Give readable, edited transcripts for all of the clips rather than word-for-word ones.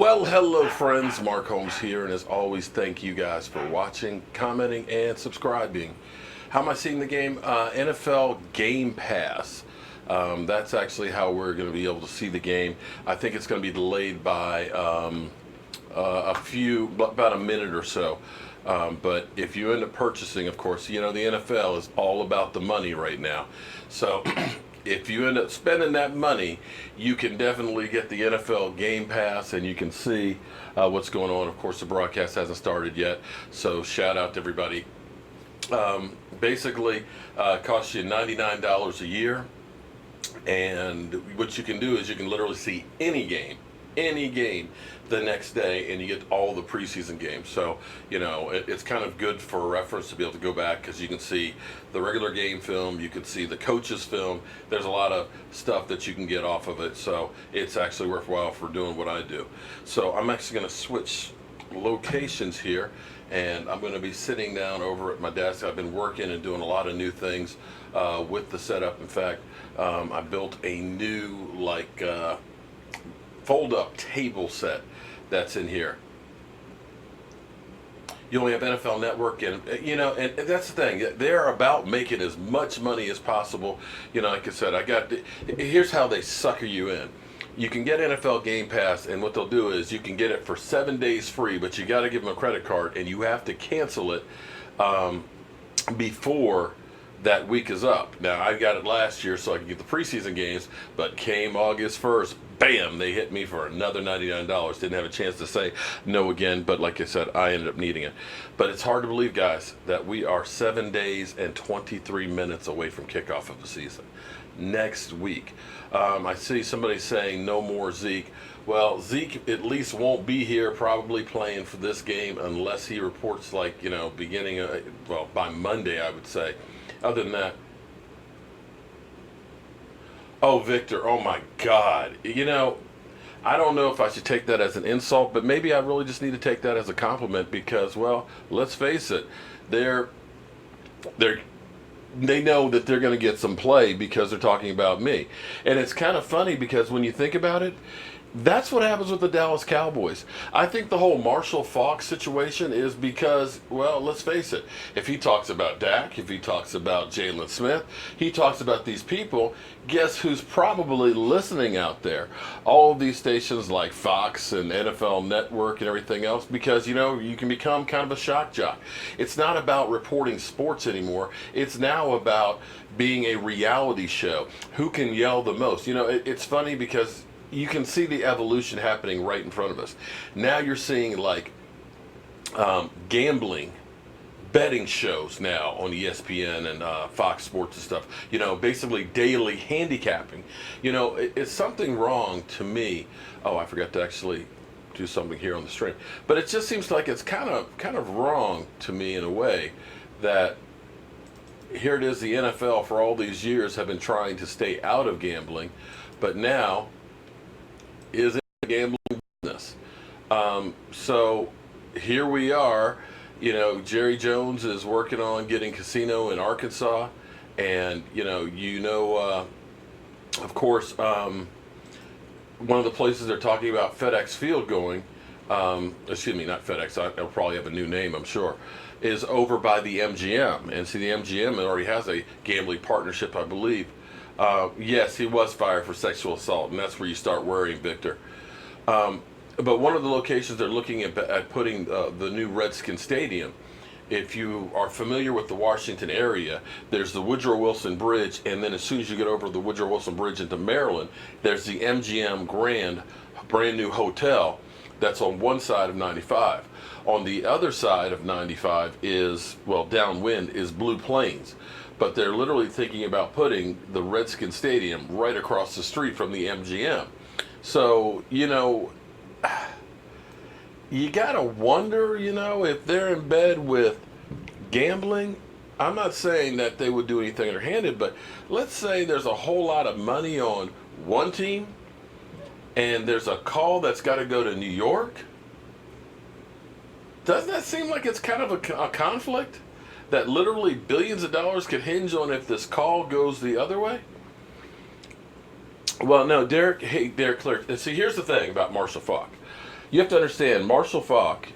Well, hello friends, Mark Holmes here, and as always, thank you guys for watching, commenting, and subscribing. How am I seeing the game? NFL Game Pass. That's actually how we're going to be able to see the game. I think it's going to be delayed by about a minute or so. But if you end up purchasing, of course, you know, the NFL is all about the money right now. So if you end up spending that money, you can definitely get the NFL Game Pass and you can see what's going on. Of course, the broadcast hasn't started yet, so shout out to everybody. Basically, costs you $99 a year, and what you can do is you can literally see any game the next day, and you get all the preseason games. So you know it's kind of good for reference to be able to go back, because you can see the regular game film, you can see the coaches film. There's a lot of stuff that you can get off of it, so it's actually worthwhile for doing what I do. So I'm actually going to switch locations here, and I'm going to be sitting down over at my desk. I've been working and doing a lot of new things with the setup. In fact, I built a new fold-up table set that's in here. You only have NFL Network, and you know, and that's the thing. They're about making as much money as possible. You know, like I said, here's how they sucker you in. You can get NFL Game Pass, and what they'll do is you can get it for 7 days free, but you got to give them a credit card, and you have to cancel it before that week is up. Now, I got it last year so I could get the preseason games, but came August 1st, bam, they hit me for another $99. Didn't have a chance to say no again, but like I said, I ended up needing it. But it's hard to believe, guys, that we are 7 days and 23 minutes away from kickoff of the season. Next week. I see somebody saying no more Zeke. Well, Zeke at least won't be here probably playing for this game unless he reports, like, you know, by Monday, I would say. Other than that, oh, Victor, oh my God. You know, I don't know if I should take that as an insult, but maybe I really just need to take that as a compliment, because, well, let's face it, they know that they're going to get some play because they're talking about me. And it's kind of funny because when you think about it, that's what happens with the Dallas Cowboys. I think the whole Marshall Faulk situation is because, well, let's face it, if he talks about Dak, if he talks about Jalen Smith, he talks about these people, guess who's probably listening out there? All of these stations like Fox and NFL Network and everything else, because, you know, you can become kind of a shock jock. It's not about reporting sports anymore. It's now about being a reality show. Who can yell the most? You know, it's funny because you can see the evolution happening right in front of us. Now you're seeing like gambling, betting shows now on ESPN and Fox Sports and stuff. You know, basically daily handicapping. You know, it's something wrong to me. Oh, I forgot to actually do something here on the stream. But it just seems like it's kind of wrong to me in a way that here it is, the NFL for all these years have been trying to stay out of gambling, but now is in the gambling business. So here we are. You know, Jerry Jones is working on getting casino in Arkansas, and of course, one of the places they're talking about FedEx Field going, excuse me, not FedEx, it'll probably have a new name, I'm sure, is over by the MGM. And see, the MGM already has a gambling partnership, I believe. Yes, he was fired for sexual assault, and that's where you start worrying, Victor. But one of the locations they're looking at putting the new Redskin Stadium, if you are familiar with the Washington area, there's the Woodrow Wilson Bridge, and then as soon as you get over the Woodrow Wilson Bridge into Maryland, there's the MGM Grand, brand new hotel that's on one side of 95. On the other side of 95 is, well, downwind is Blue Plains. But they're literally thinking about putting the Redskin Stadium right across the street from the MGM. So, you know, you gotta wonder, you know, if they're in bed with gambling. I'm not saying that they would do anything underhanded, but let's say there's a whole lot of money on one team, and there's a call that's got to go to New York. Doesn't that seem like it's kind of a conflict? That literally billions of dollars could hinge on if this call goes the other way? Well, no, Derek Clark. See, here's the thing about Marshall Faulk. You have to understand, Marshall Faulk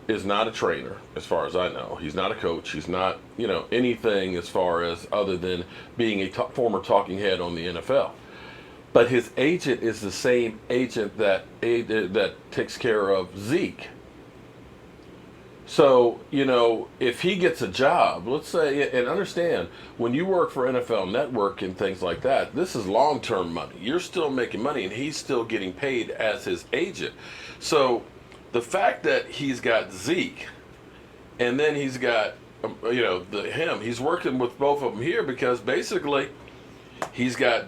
is not a trainer, as far as I know. He's not a coach. He's not, anything as far as other than being a former talking head on the NFL. But his agent is the same agent that takes care of Zeke. So, if he gets a job, let's say, and understand, when you work for NFL Network and things like that, this is long-term money. You're still making money, and he's still getting paid as his agent. So, the fact that he's got Zeke, and then he's got, he's working with both of them here because basically he's got,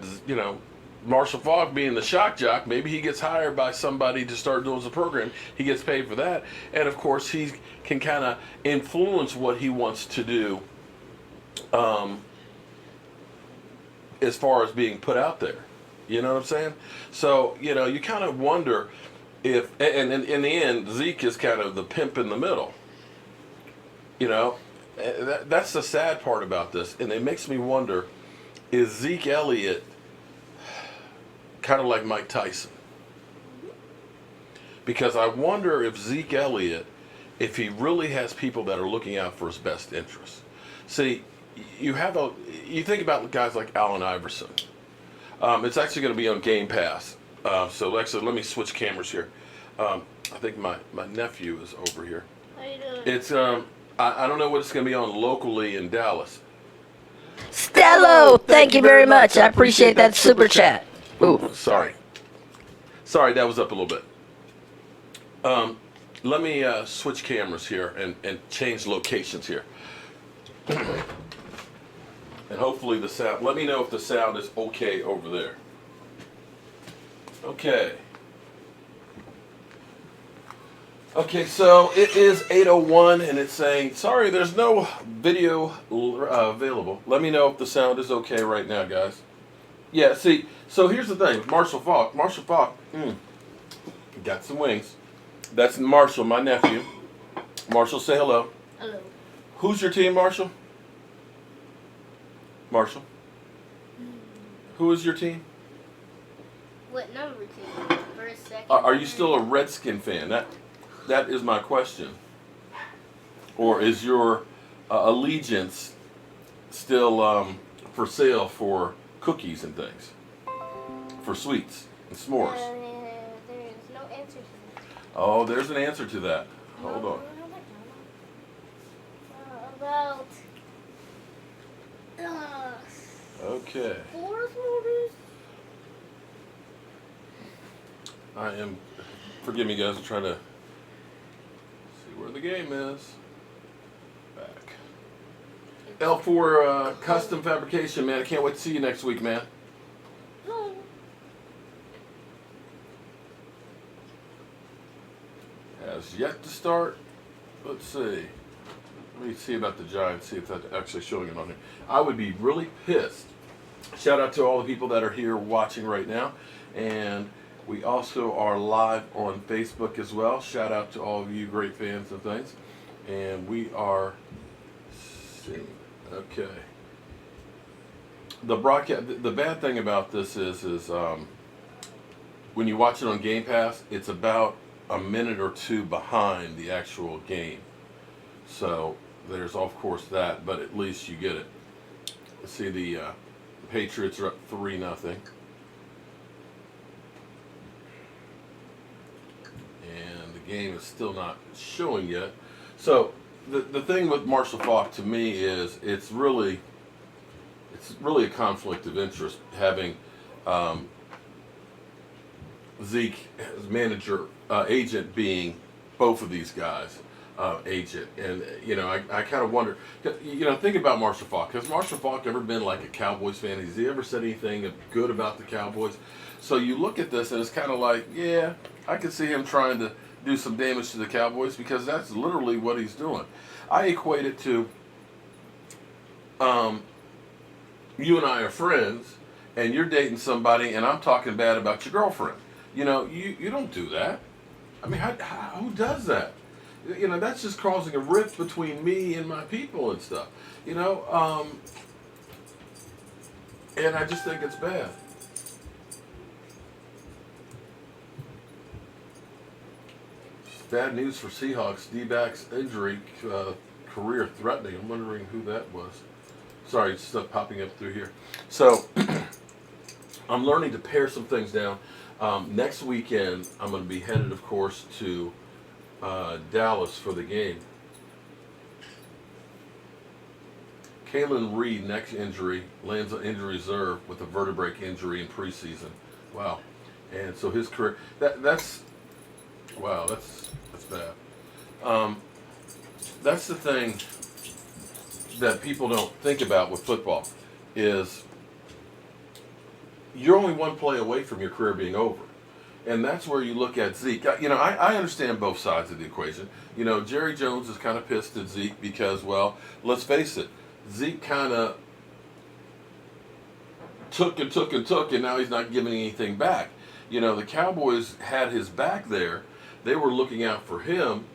Marshall Faulk being the shock jock. Maybe he gets hired by somebody to start doing the program. He gets paid for that. And, of course, he can kind of influence what he wants to do as far as being put out there. You know what I'm saying? So, you kind of wonder if, and in the end, Zeke is kind of the pimp in the middle. That's the sad part about this. And it makes me wonder, is Zeke Elliott kind of like Mike Tyson? Because I wonder if Zeke Elliott, if he really has people that are looking out for his best interests. See, you think about guys like Allen Iverson. It's actually going to be on Game Pass. So actually, let me switch cameras here. I think my nephew is over here. How you doing? It's I don't know what it's going to be on locally in Dallas. Stello, thank you very much. I appreciate that super chat. Ooh, sorry, that was up a little bit. Let me switch cameras here and change locations here. And hopefully the sound, let me know if the sound is okay over there. Okay. Okay, so it is 8:01 and it's saying, sorry, there's no video available. Let me know if the sound is okay right now, guys. Yeah, see, so here's the thing. Marshall Faulk, got some wings. That's Marshall, my nephew. Marshall, say hello. Hello. Who's your team, Marshall? Marshall? Who is your team? What number team? First, second. Are you still a Redskin fan? That is my question. Or is your allegiance still for sale for cookies and things? For sweets and s'mores? There is no answer to that. Oh, there's an answer to that. Hold on. About Okay. 4 s'mores. Forgive me guys, I'm trying to see where the game is. Back. L4 Custom Fabrication, man. I can't wait to see you next week, man. No. Has yet to start. Let's see. Let me see about the Giants, see if that's actually showing it on here. I would be really pissed. Shout out to all the people that are here watching right now. And we also are live on Facebook as well. Shout out to all of you great fans and things. And we are, okay. The broadcast, the bad thing about this is when you watch it on Game Pass, it's about a minute or two behind the actual game. So there's of course that, but at least you get it. Let's see, the Patriots are up 3-0. And the game is still not showing yet. So the thing with Marshall Faulk to me is it's really a conflict of interest having Zeke as manager, agent being both of these guys. Agent, and I kind of wonder, think about Marshall Faulk. Has Marshall Faulk ever been like a Cowboys fan? Has he ever said anything good about the Cowboys? So you look at this and it's kind of like, yeah, I could see him trying to do some damage to the Cowboys because that's literally what he's doing. I equate it to, you and I are friends, and you're dating somebody, and I'm talking bad about your girlfriend. You don't do that. I mean, who does that? That's just causing a rift between me and my people and stuff. And I just think it's bad. bad news for Seahawks. D-back's injury, career threatening. I'm wondering who that was. Sorry, stuff popping up through here. So I'm learning to pare some things down. Next weekend, I'm going to be headed, of course, to Dallas for the game. Kalen Reed, neck injury, lands on injury reserve with a vertebrae injury in preseason. Wow. And so his career, that's bad. That's the thing that people don't think about with football is you're only one play away from your career being over. And that's where you look at Zeke. I understand both sides of the equation. Jerry Jones is kind of pissed at Zeke because, well, let's face it, Zeke kind of took, and now he's not giving anything back. The Cowboys had his back there. They were looking out for him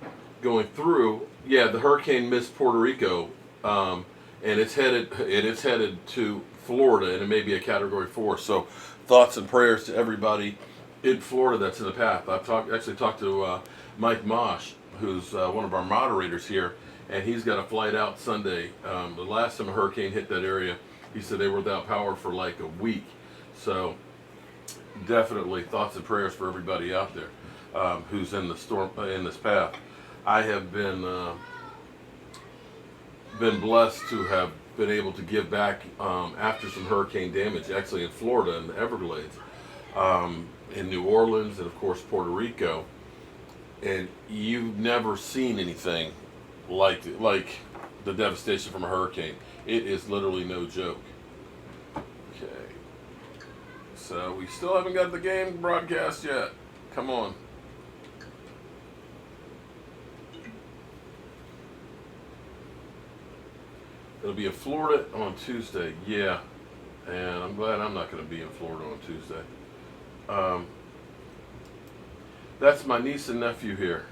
going through. Yeah, the hurricane missed Puerto Rico, and it's headed to Florida, and it may be a Category 4. So thoughts and prayers to everybody in Florida that's in the path. I've actually talked to Mike Mosh, who's one of our moderators here, and he's got a flight out Sunday. The last time a hurricane hit that area, he said they were without power for like a week. So definitely thoughts and prayers for everybody out there who's in the storm, in this path. I have been blessed to have been able to give back after some hurricane damage, actually in Florida in the Everglades, in New Orleans, and of course Puerto Rico. And you've never seen anything like the devastation from a hurricane. It is literally no joke. Okay, so we still haven't got the game broadcast yet. Come on. It'll be in Florida on Tuesday. Yeah, and I'm glad I'm not going to be in Florida on Tuesday. That's my niece and nephew here.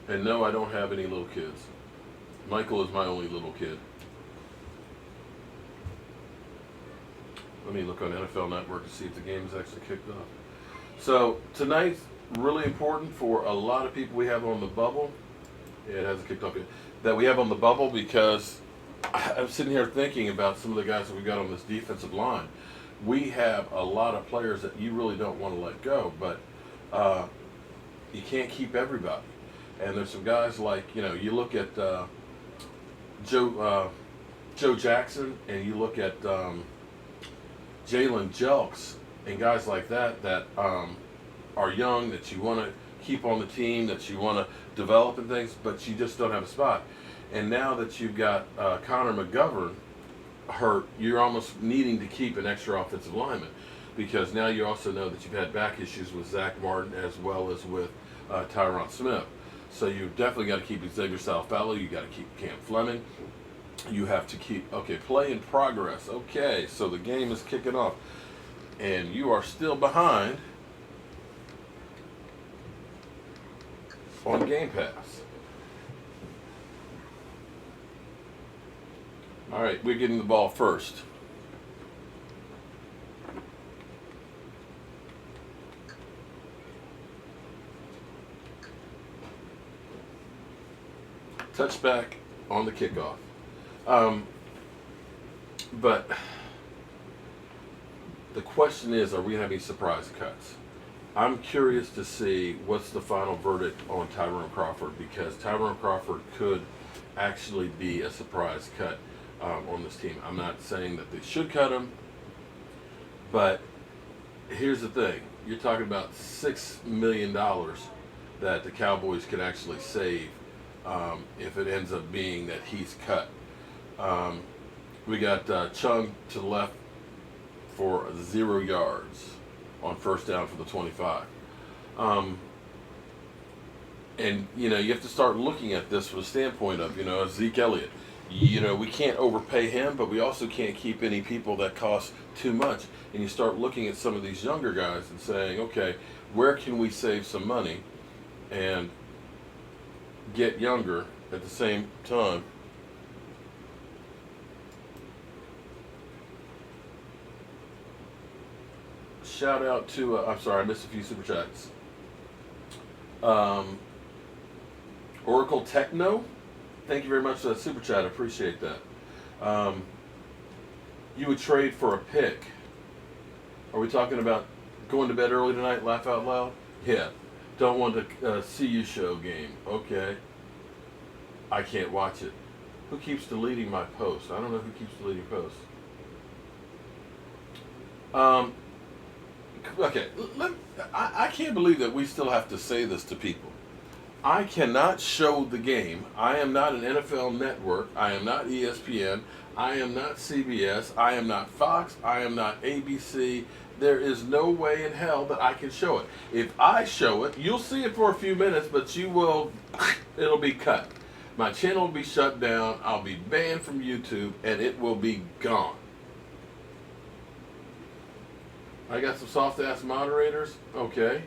And no, I don't have any little kids. Michael is my only little kid. Let me look on NFL Network to see if the game is actually kicked off. So tonight's really important for a lot of people we have on the bubble. Yeah, it hasn't kicked off yet. That we have on the bubble because I'm sitting here thinking about some of the guys that we got on this defensive line. We have a lot of players that you really don't want to let go, but you can't keep everybody. And there's some guys like, you look at Joe Jackson, and you look at Jalen Jelks, and guys like that are young, that you want to keep on the team, that you want to develop and things, but you just don't have a spot. And now that you've got Connor McGovern hurt, you're almost needing to keep an extra offensive lineman, because now you also know that you've had back issues with Zach Martin as well as with Tyron Smith. So you've definitely got to keep Xavier Salfallo. You got to keep Cam Fleming. You have to keep, play in progress. Okay, so the game is kicking off, and you are still behind on Game Pass. All right, we're getting the ball first. Touchback on the kickoff. But the question is, are we going to have any surprise cuts? I'm curious to see what's the final verdict on Tyrone Crawford, because Tyrone Crawford could actually be a surprise cut on this team. I'm not saying that they should cut him, but here's the thing. You're talking about $6 million that the Cowboys could actually save if it ends up being that he's cut. We got Chung to the left for 0 yards on first down for the 25. And, you have to start looking at this from the standpoint of, Zeke Elliott. We can't overpay him, but we also can't keep any people that cost too much. And you start looking at some of these younger guys and saying, okay, where can we save some money and get younger at the same time? Shout out to, I'm sorry, I missed a few super chats. Oracle Techno, thank you very much for that super chat. I appreciate that. You would trade for a pick. Are we talking about going to bed early tonight, laugh out loud? Yeah. Don't want to see you show game. Okay. I can't watch it. Who keeps deleting my posts? I don't know who keeps deleting posts. Okay. I can't believe that we still have to say this to people. I cannot show the game. I am not an NFL network. I am not ESPN. I am not CBS. I am not Fox. I am not ABC. There is no way in hell that I can show it. If I show it, you'll see it for a few minutes, but it'll be cut. My channel will be shut down. I'll be banned from YouTube, and it will be gone. I got some soft-ass moderators. Okay.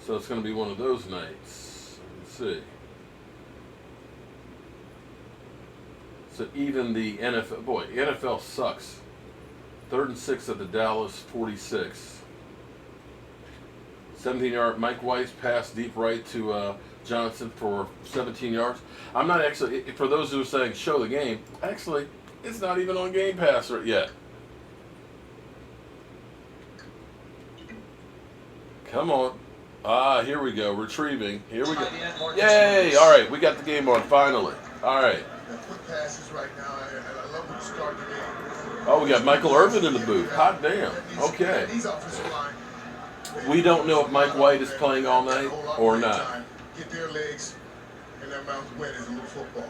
So it's going to be one of those nights. Let's see. So even the NFL, boy, the NFL sucks. 3rd and 6 at the Dallas 46. 17-yard Mike Weiss pass deep right to Johnson for 17 yards. I'm not actually, for those who are saying show the game, actually, it's not even on Game Pass yet. Come on. Here we go. Retrieving. Here we go. Yay! All right, we got the game on finally. All right. Quick passes right now. I love when you start the game. Oh, we got Michael Irvin in the booth. Hot damn. Okay. We don't know if Mike White is playing all night or not. Get their legs and their mouth wet as a little football.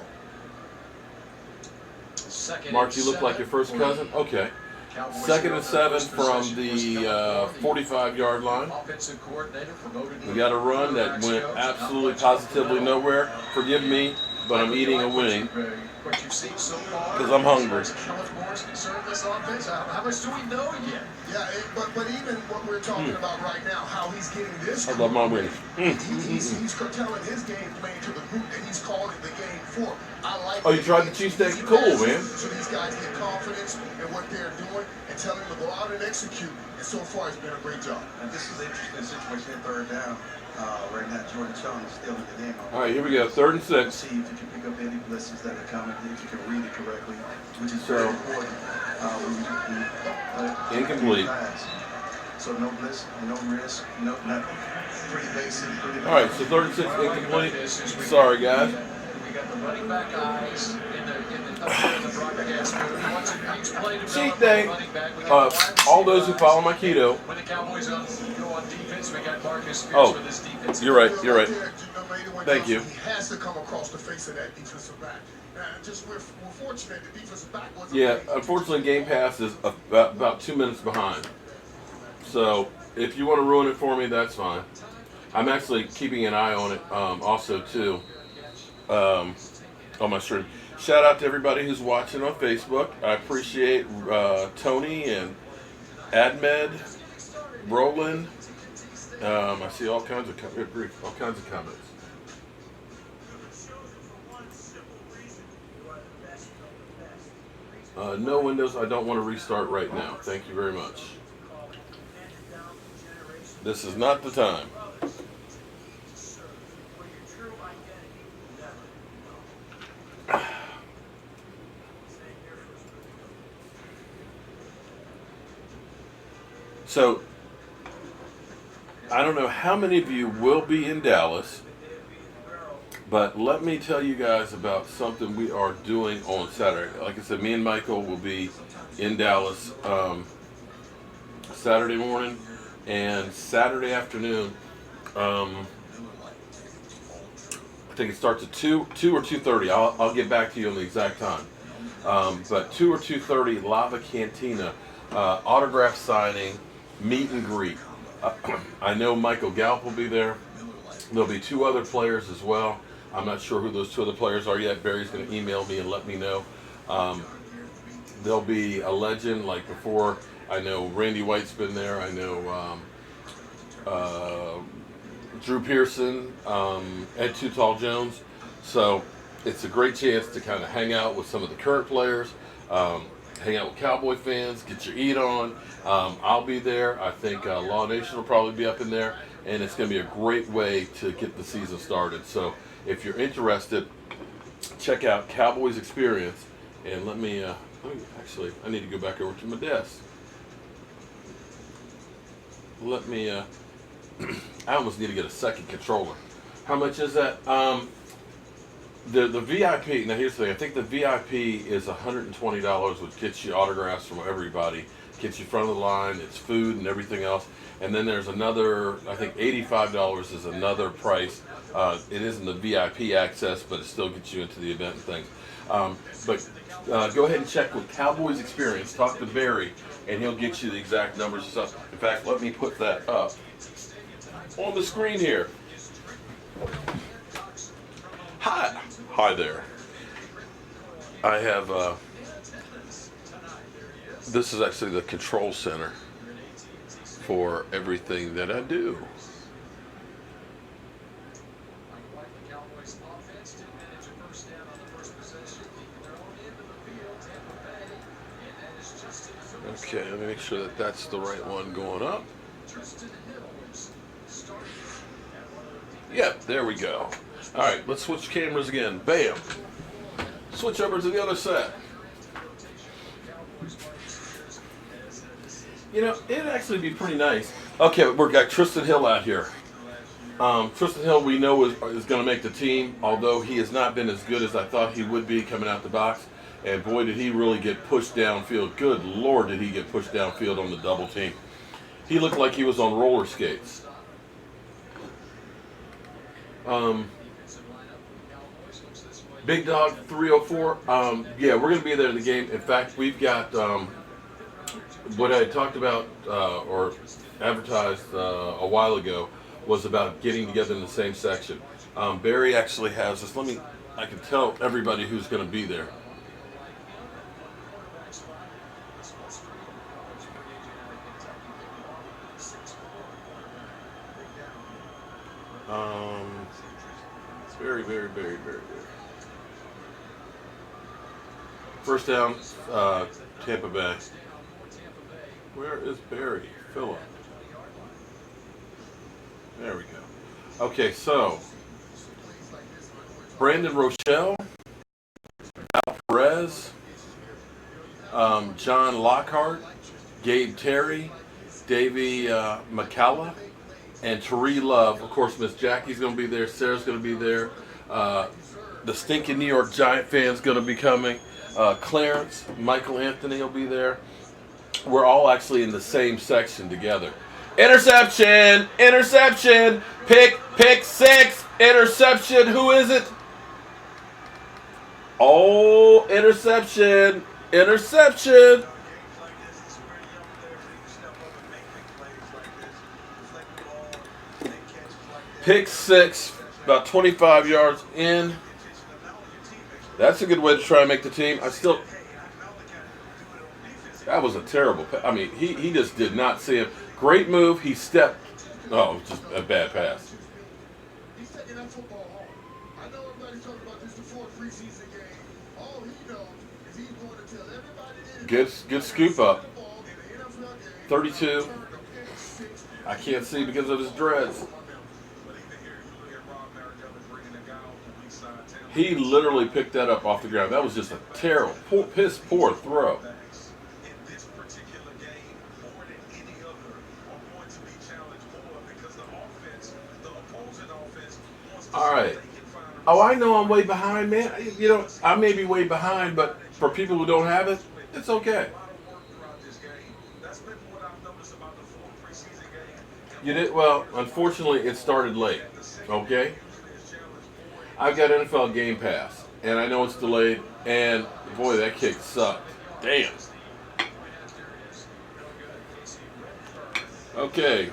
Mark, you look like your first cousin? Okay. 2nd and 7 from the 45-yard line. We got a run that went absolutely positively nowhere. Forgive me, but I'm eating a wing because I'm hungry. How much do we know yet? Yeah, but even what we're talking about right now, how he's getting this. I love my wings. He's curtailing his game plan to the group that he's calling the game for. I like. Oh, you tried the cheesesteak? Cool, man. So these guys get confidence in what they're doing and tell them to go out and execute. And so far, it's been a great job. And this is an interesting situation at 3rd down. Right now, Jordan Chung is still in the game. All right, here we go. 3rd and 6. See if you can pick up any blitzes that are coming, if you can read it correctly, which is very important. Incomplete. So no blitz, no risk, no nothing. Pretty basic. All right, so 3rd and 6 incomplete. Sorry, guys. We got the running back eyes in the broadcast booth. Watching each play Cheat develop day. running back. We got All those who follow my keto. when the Cowboys go on defense, we got Marcus Spears with his defense. You're right. You're right. Thank you. He has to come across the face of that defensive back. We're fortunate the defensive back wasn't. Yeah, unfortunately, Game Pass is about 2 minutes behind. So if you want to ruin it for me, that's fine. I'm actually keeping an eye on it also, too, on my stream. Shout out to everybody who's watching on Facebook. I appreciate Tony and Admed, Roland. I see all kinds of comments. No Windows. I don't want to restart right now. Thank you very much. This is not the time. So, I don't know how many of you will be in Dallas, but let me tell you guys about something we are doing on Saturday. Like I said, me and Michael will be in Dallas Saturday morning and Saturday afternoon. I think it starts at 2 or 2:30. I'll get back to you on the exact time. But 2 or 2:30, Lava Cantina, autograph signing, meet and greet. I know Michael Gallup will be there. There'll be 2 other players as well. I'm not sure who those 2 other players are yet. Barry's going to email me and let me know. There'll be a legend like before. I know Randy White's been there. I know Drew Pearson, Ed Too Tall Jones. So it's a great chance to kind of hang out with some of the current players, hang out with Cowboy fans, get your eat on. I'll be there. I think Law Nation will probably be up in there, and it's going to be a great way to get the season started. So if you're interested, check out Cowboys Experience. And let me actually, I need to go back over to my desk. Let me, I almost need to get a second controller. How much is that? The VIP, now here's the thing, I think the VIP is $120, which gets you autographs from everybody, gets you front of the line, it's food and everything else. And then there's another, I think $85 is another price. It isn't the VIP access, but it still gets you into the event and things. But go ahead and check with Cowboys Experience, talk to Barry, and he'll get you the exact numbers and stuff. In fact, let me put that up on the screen here. Hi there. I have, this is actually the control center for everything that I do. Okay, let me make sure that that's the right one going up. Yep, there we go. All right, let's switch cameras again. Bam. Switch over to the other side. You know, it'd actually be pretty nice. Okay, we've got Tristan Hill out here. Tristan Hill, we know, is going to make the team, although he has not been as good as I thought he would be coming out the box. And boy, did he really get pushed downfield. Good Lord, did he get pushed downfield on the double team. He looked like he was on roller skates. Big Dog 304. Yeah, we're going to be there in the game. In fact, we've got what I talked about or advertised a while ago was about getting together in the same section. Barry actually has this. I can tell everybody who's going to be there. Very. First down, Tampa Bay. Where is Barry? Phillip. There we go. Okay, so Brandon Rochelle, Al Perez, John Lockhart, Gabe Terry, Davey McCalla, and Tari Love. Of course, Miss Jackie's going to be there. Sarah's going to be there. The stinking New York Giant fan's going to be coming. Clarence, Michael Anthony will be there. We're all actually in the same section together. Interception! Interception! Pick six! Interception! Who is it? Oh, interception! Interception! Pick six, about 25 yards in. That's a good way to try and make the team. That was a terrible pass. I mean, he just did not see him. Great move. He stepped. Oh, just a bad pass. He's taking that football home. I know everybody's talking about this before preseason game. All he knows is he's going to tell everybody. Good scoop up. 32. I can't see because of his dreads. He literally picked that up off the ground. That was just a terrible, poor throw. All right. Oh, I know I'm way behind, man. You know, I may be way behind, but for people who don't have it, it's okay. You did well. Unfortunately, it started late. Okay. I've got NFL Game Pass, and I know it's delayed, and boy, that kick sucked. Damn. Okay.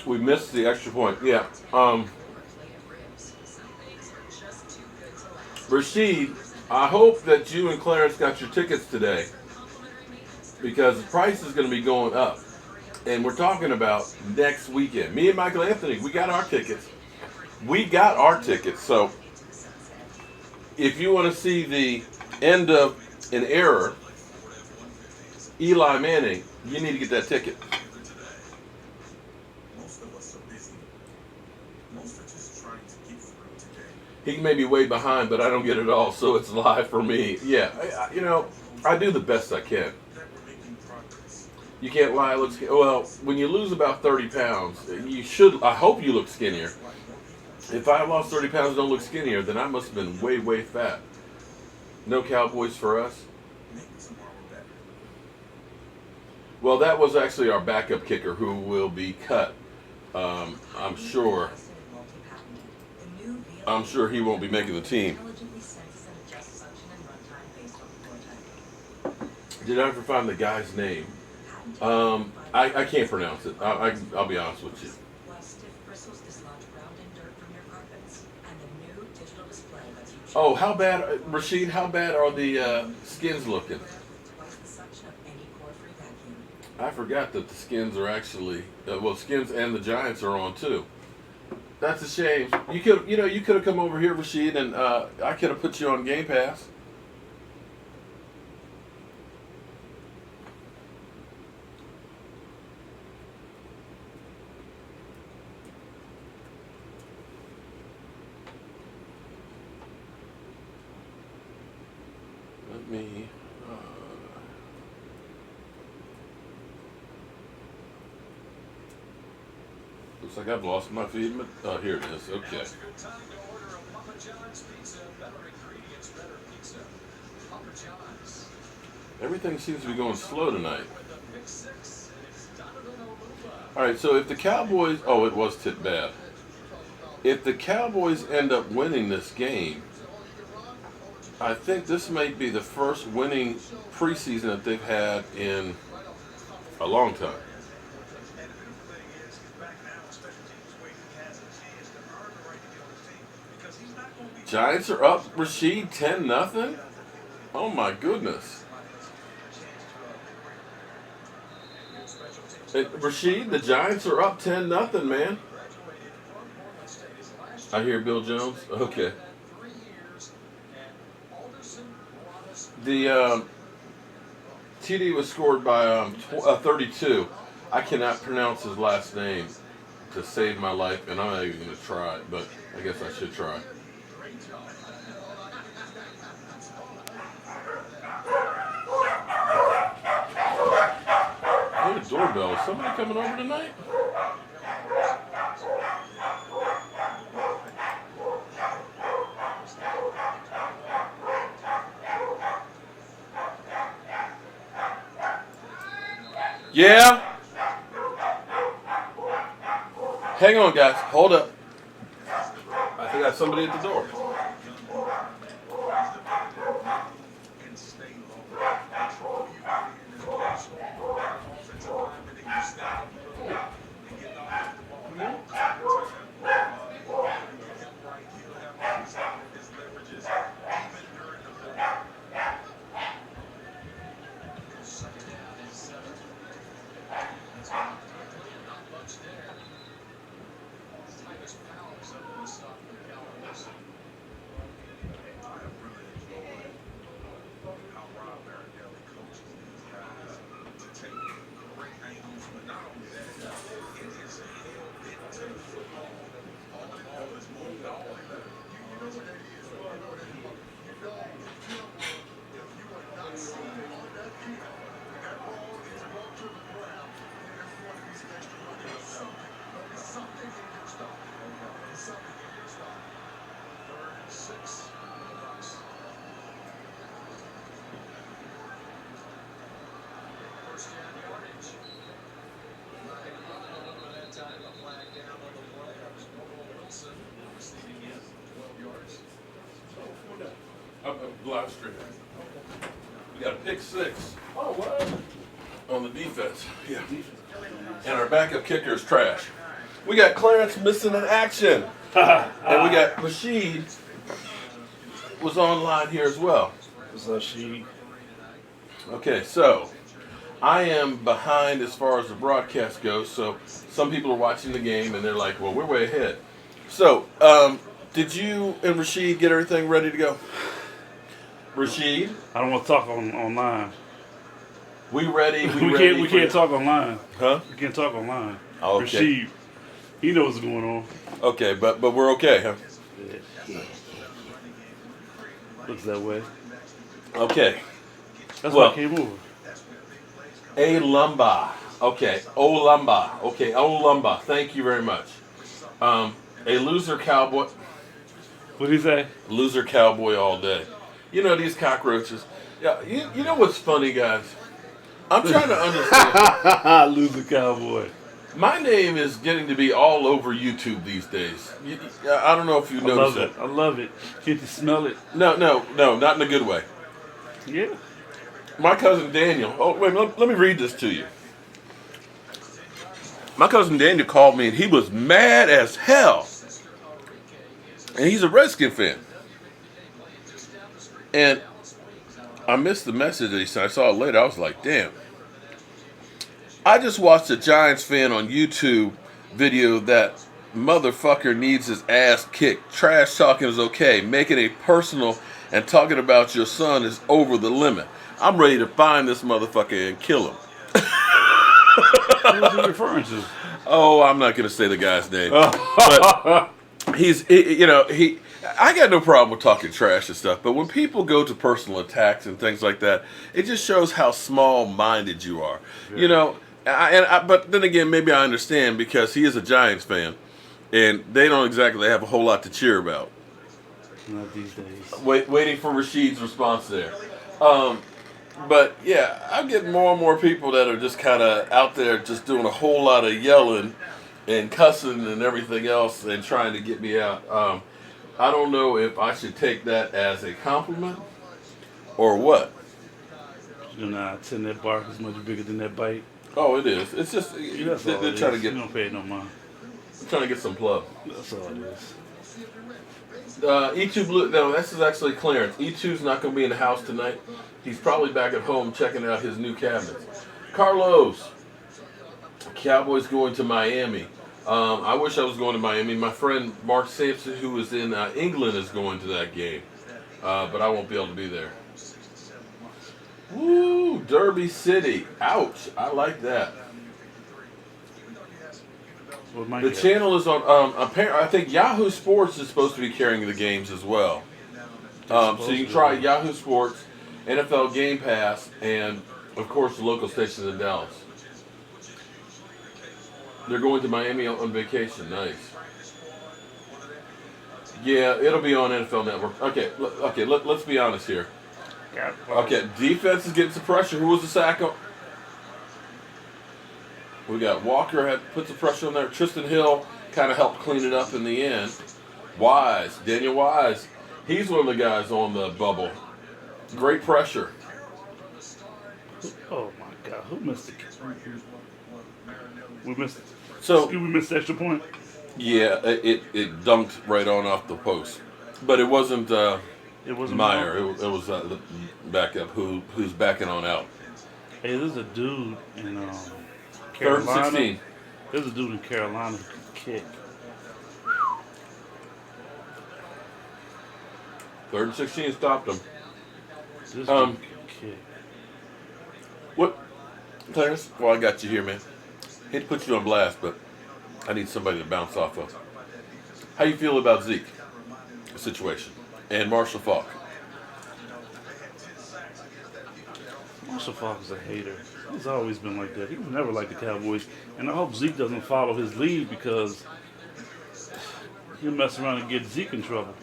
We missed the extra point. Yeah. Rashid, I hope that you and Clarence got your tickets today. because the price is going to be going up. And we're talking about next weekend. Me and Michael Anthony, we got our tickets. So if you want to see the end of an era, Eli Manning, you need to get that ticket. Most of us are busy. Most are just trying to get through today. He may be way behind, but I don't get it all, so it's live for me. Yeah, I do the best I can. That we're making progress. You can't lie. Well, when you lose about 30 pounds, I hope you look skinnier. If I lost 30 pounds and don't look skinnier, then I must have been way, way fat. No Cowboys for us. Maybe tomorrow better. Well, that was actually our backup kicker who will be cut. I'm sure he won't be making the team. Did I ever find the guy's name? I can't pronounce it. I'll be honest with you. Oh, how bad, Rashid? How bad are the skins looking? I forgot that the skins are actually skins and the Giants are on too. That's a shame. You could have come over here, Rashid, and I could have put you on Game Pass. Let me. Looks like I've lost my feed. Oh, here it is. Okay. Now's a good time to order a Papa John's pizza. Better ingredients, better pizza. Papa John's. Everything seems to be going slow tonight. With the pick six, it's Donovan Olumba. All right, so if the Cowboys, it was tit bad. If the Cowboys end up winning this game, I think this might be the first winning preseason that they've had in a long time. And the beautiful thing is, he's back now, special teams, where he has a chance to earn the right to be on the team. Because he's not going to be... Giants are up, Rashid, 10-0. Oh my goodness. Hey, Rashid, the Giants are up 10-0, man. I hear Bill Jones. Okay. The TD was scored by 32. I cannot pronounce his last name to save my life, and I'm not even going to try, but I guess I should try. I hear a doorbell. Is somebody coming over tonight? Yeah? Hang on, guys. Hold up. I think I got somebody at the door. And stay low. Control you in this position. Offensive lineman, and you stop and get off the ball. Right, he'll have his leverages even during the ball. Second down and 7. Not much there. Titus Powell's up in the stop for the Cowboys. I have really enjoyed how Rob Marinelli coaches these guys to take great angles, but not only that, it is held into the football. All in all, is moved all the way better. You know what that is. You know what that is. You know, if you are not seeing on that field, that ball is brought to the ground, there's going to be some extra running or something. There's something in your stop. There's something in your stop. 3rd and 6 for the Bucs. First down yardage. Nothing wrong with that time. A flag down on the play. That was Noel Wilson receiving in 12 yards. Live stream. We got a pick 6. Oh, what? On the defense. Yeah. And our backup kicker is trash. We got Clarence missing in action. And we got Rashid was online here as well. So she Okay, so I am behind as far as the broadcast goes, so some people are watching the game and they're like, well, we're way ahead. So, did you and Rashid get everything ready to go? Rashid? I don't want to talk online. We ready? We can't talk online. Huh? We can't talk online. Okay. Rashid, he knows what's going on. Okay, but we're okay, huh? Looks that way. Okay. That's Well, why I came over. A Lumba. Okay. O Lumba. Okay. O Lumba. Thank you very much. A loser cowboy. What did he say? Loser cowboy all day. You know these cockroaches. Yeah. You know what's funny, guys? I'm trying to understand. Loser cowboy. My name is getting to be all over YouTube these days. I don't know if you I love noticed it. it. I love it. Can't you smell it? No, not in a good way. Yeah. My cousin Daniel. Oh, wait, let me read this to you. My cousin Daniel called me and he was mad as hell. And he's a Redskin fan. And I missed the message that he sent. I saw it later. I was like, damn. I just watched a Giants fan on YouTube video that motherfucker needs his ass kicked. Trash talking is okay. Making it personal and talking about your son is over the limit. I'm ready to find this motherfucker and kill him. Who's he referring to? Oh, I'm not going to say the guy's name. But I got no problem with talking trash and stuff. But when people go to personal attacks and things like that, it just shows how small-minded you are. Yeah. You know, but then again, maybe I understand because he is a Giants fan. And they don't exactly have a whole lot to cheer about. Not these days. Waiting for Rashid's response there. But yeah, I'm getting more and more people that are just kind of out there just doing a whole lot of yelling and cussing and everything else and trying to get me out. I don't know if I should take that as a compliment or what. You know, ten that bark is much bigger than that bite. Oh, it is. It's just they're trying to get. You don't pay no mind. Trying to get some plug. That's all it is. E2 Blue. No, this is actually Clarence. E2's not going to be in the house tonight. He's probably back at home checking out his new cabinets. Carlos. Cowboys going to Miami. I wish I was going to Miami. My friend Mark Sampson, who is in England, is going to that game. But I won't be able to be there. Woo! Derby City. Ouch. I like that. The channel is on. I think Yahoo Sports is supposed to be carrying the games as well. So you can try Yahoo Sports, NFL Game Pass, and of course the local stations in Dallas. They're going to Miami on vacation. Nice. Yeah, it'll be on NFL Network. Okay. Let's be honest here. Okay, defense is getting some pressure. Who was the sack on? We got Walker put some pressure on there. Tristan Hill kind of helped clean it up in the end. Daniel Wise, he's one of the guys on the bubble. Great pressure. Oh my God, who missed the kick? We missed. So we missed the extra point. Yeah, it dunked right on off the post, but it wasn't. It wasn't Meyer. It was the backup who's backing on out. Hey, there's a dude in Carolina. 3rd and 16. There's a dude in Carolina who can kick. 3rd and 16 stopped him. This dude can kick. What? Clarence? Well, I got you here, man. Hate to put you on blast, but I need somebody to bounce off of. How you feel about Zeke situation and Marshall Faulk? Marshall Faulk is a hater. He's always been like that. He was never like the Cowboys. And I hope Zeke doesn't follow his lead because he'll mess around and get Zeke in trouble.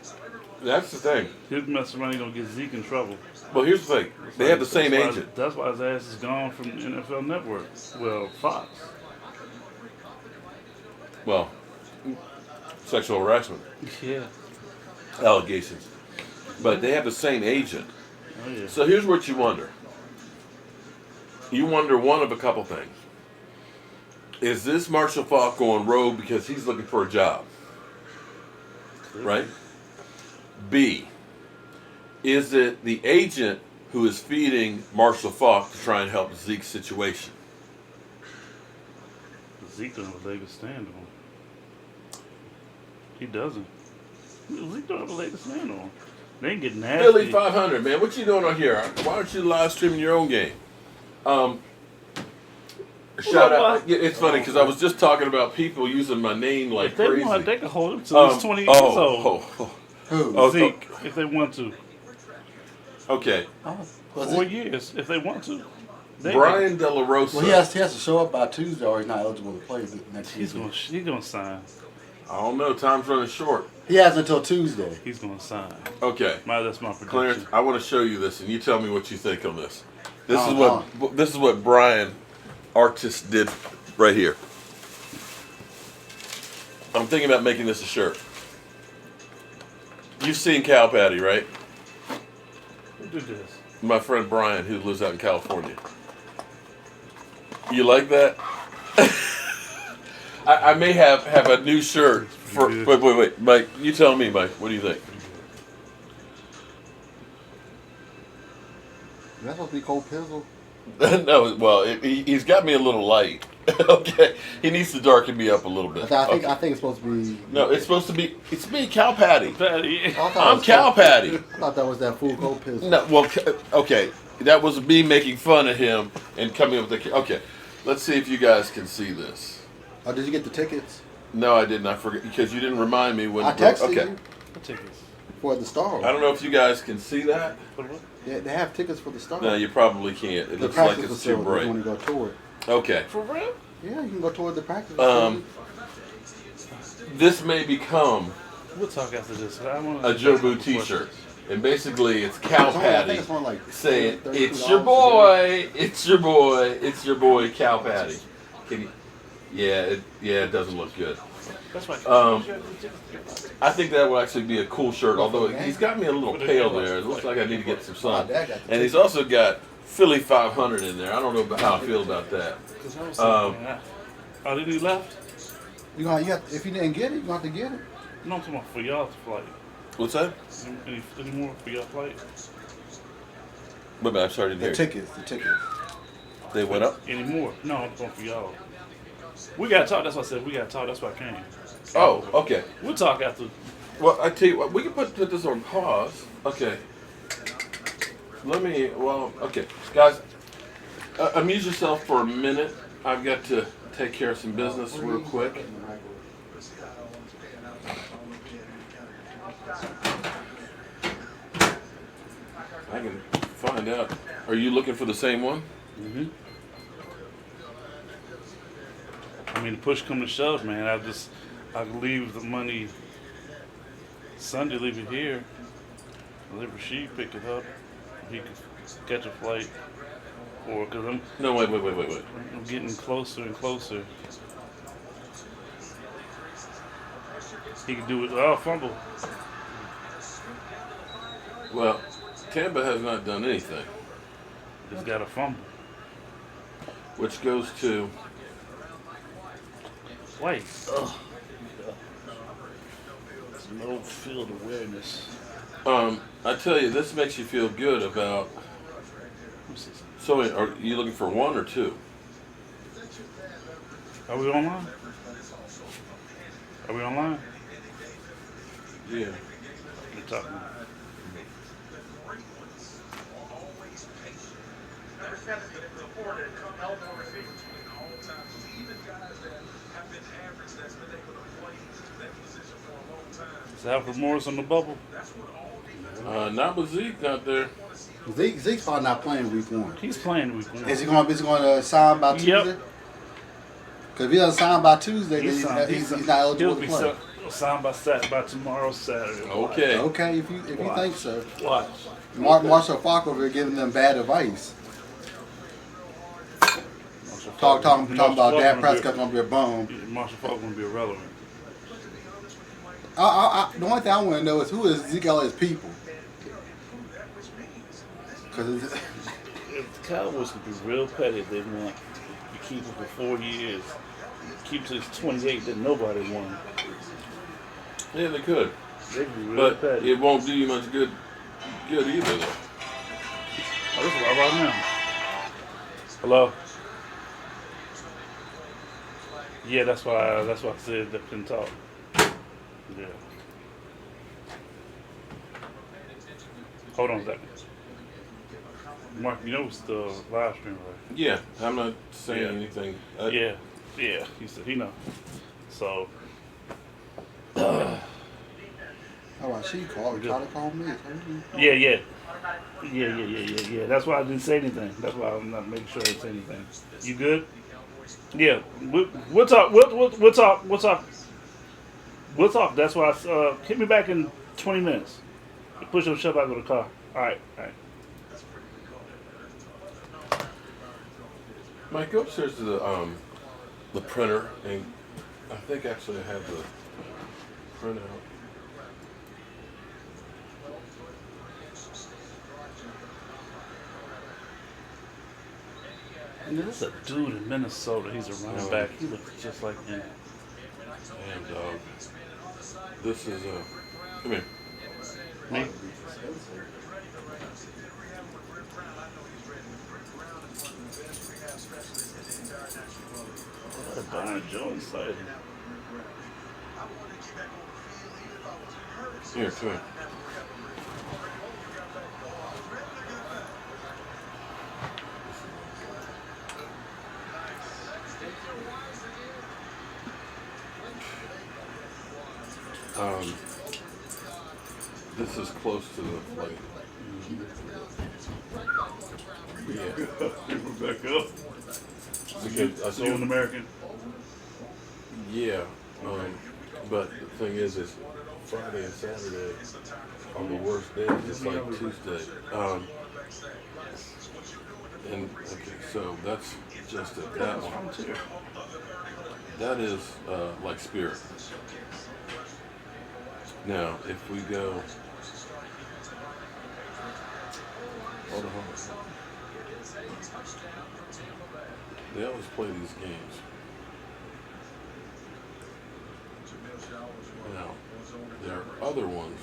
That's the thing. He'll mess around and going to get Zeke in trouble. Well, here's the thing. They have the same agent. That's why his ass is gone from NFL Network. Well, Fox. Well, sexual harassment. Yeah. Allegations. But they have the same agent. Oh, yeah. So here's what you wonder. You wonder one of a couple things. Is this Marshall Faulk going rogue because he's looking for a job? Right? B, is it the agent who is feeding Marshall Faulk to try and help Zeke's situation. Zeke don't have a leg to stand on. He doesn't. Zeke don't have a leg to stand on. They ain't getting nasty. Philly 500, man. What you doing on here? Why aren't you live streaming your own game? Shout out. Yeah, it's funny because I was just talking about people using my name like If they crazy. want, they can hold him till he's 20 years old. Oh, Zeke, if they want to. okay. Was 4 it? years, if they want to. They Brian De La Rosa. Well, he has to show up by Tuesday, or he's not eligible to play next He's season. gonna sign. I don't know. Time's running short. He has until Tuesday. He's gonna sign. Okay. That's my prediction. Clarence, I want to show you this, and you tell me what you think on this. This Oh, is what Brian Artist did right here. I'm thinking about making this a shirt. You've seen Cow Patty, right? Who did this? My friend Brian, who lives out in California. You like that? I may have a new shirt for. Wait, Mike. You tell me, Mike. What do you think? That's supposed to be Cole Pizzle. No, well, he's got me a little light. Okay, he needs to darken me up a little bit. I think Okay. it's supposed to be. No, it's supposed to be. It's me, Cow Patty. Patty. I thought it I'm was Cow Patty. I thought that was that fool Cole Pizzle. No, well, okay, that was me making fun of him and coming up with the. Okay, let's see if you guys can see this. Oh, did you get the tickets? No, I didn't. I forget because you didn't remind me when. I texted Okay, you What tickets? for the Star. I don't know if you guys can see that. For what? Yeah, they have tickets for the Star. No, you probably can't. It the looks like practice it's too facility. bright. When you go toward. Okay. For real? Yeah, you can go toward the practice Um, facility. This may become We'll talk after this. I wanna a Jobu T-shirt, and basically it's Cow It's only- I think Patty it's only like saying, $32 "It's your boy, it's your boy, it's your boy, Cow Patty." Can you? Yeah, it doesn't look good. That's right. I think that would actually be a cool shirt. Although he's got me a little pale there. It looks like I need to get some sun. And he's also got Philly 500 in there. I don't know about how I feel about that. Oh, did he left? You have, if you didn't get it, you gonna have to get it. No, I'm talking about for y'all's flight. What's that? Any more for your flight? Wait a minute, I'm sorry to The hear. tickets. They went up. Any more? No, I'm talking for y'all. We gotta talk. That's what I said. We gotta talk. That's why I came. Oh, okay. We'll talk after. Well, I tell you what, we can put this on pause. Okay. Okay. Guys, amuse yourself for a minute. I've got to take care of some business real quick. I can find out. Are you looking for the same one? Mm-hmm. I mean, push come to shove, man. I can leave the money Sunday, leave it here. Let Rasheed pick it up. He could catch a flight. Or, because I'm getting closer and closer. He could do it. Oh, fumble. Well, Tampa has not done anything, He's got a fumble. which goes to Wait. Ugh. No field awareness. I tell you, this makes you feel good about. So, are you looking for one or two? Are we online? Are we online? Yeah. You're talking. Is Alfred Morris on the bubble? Not with Zeke out there. Zeke's probably not playing week one. He's playing week one. Is he going to sign by Tuesday? Yep. Because if he doesn't sign by Tuesday, then he's not eligible He'll to be play. signed by tomorrow, Saturday. Okay. Okay, if you think so. Watch. Marshall Faulk over here giving them bad advice. Talking about Dak Prescott's going to be a bum. Marshall Faulk going to be irrelevant. The only thing I want to know is who is Zeke Elliott's people? Because If the Cowboys could be real petty, they want to keep him for 4 years. Keep to his 28 that nobody won. Yeah, they could. They'd be real But petty. it won't do you much good either, though. Oh, this is right about now. Hello. Yeah, that's why I said that couldn't talk. Yeah. Hold on a second. Mark, you know it's the live stream, right? Yeah, I'm not saying Yeah. anything. Yeah. He said he know. So Oh, well, she called. Try to call me. yeah. That's why I didn't say anything. That's why I'm not making sure I didn't say anything. You good? Yeah. We'll talk. We'll talk. We'll talk. That's why hit me back in 20 minutes. Push up, shove out to the car. All right. Mike, go upstairs to the printer, and I think actually I have the printout. And there's a dude in Minnesota. He's a running back. He looks just like me. And this is come here. Me? Brian Jones sighting. Here, come here. This is close to the flight. Back up. Because I You an American? Yeah, but the thing is Friday and Saturday are the worst days. It's like Tuesday. And okay, so that's just it. That one. That is like Spirit. Now, if we go, hold on. They always play these games. Now, there are other ones.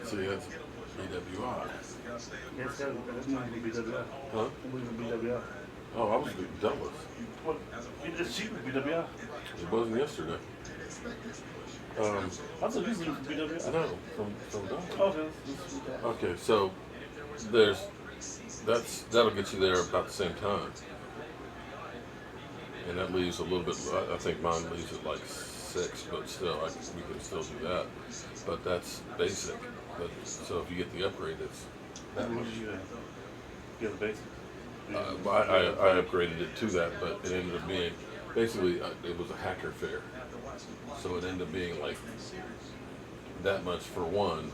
See, that's BWI. Yes, that's not going to be BWI. Huh? BWI. Oh, I was Douglas. What? It's cheap with BWI. It wasn't yesterday. I thought you was BWI. No, from Douglas. Okay. Okay, so that'll get you there about the same time. And that leaves a little bit, I think mine leaves at like 6, but still, we can still do that. But that's basic. But so if you get the upgrade, it's that much. Get the basic. I upgraded it to that, but it ended up being, basically, it was a hacker fair. So it ended up being like that much for one,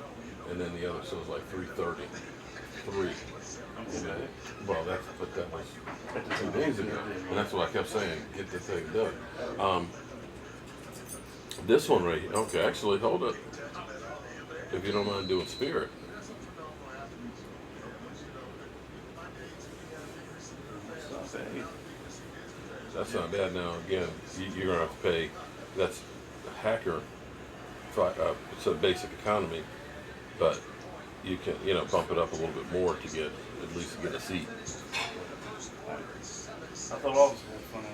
and then the other, so it was like $330. Well, that was 2 days ago, and that's what I kept saying. Get the thing done. This one right here. Okay, actually, hold it. If you don't mind doing Spirit. That's not bad. Now again, you're gonna have to pay. That's a hacker. It's a basic economy, but you can bump it up a little bit more to get at least get a seat. I thought all was fun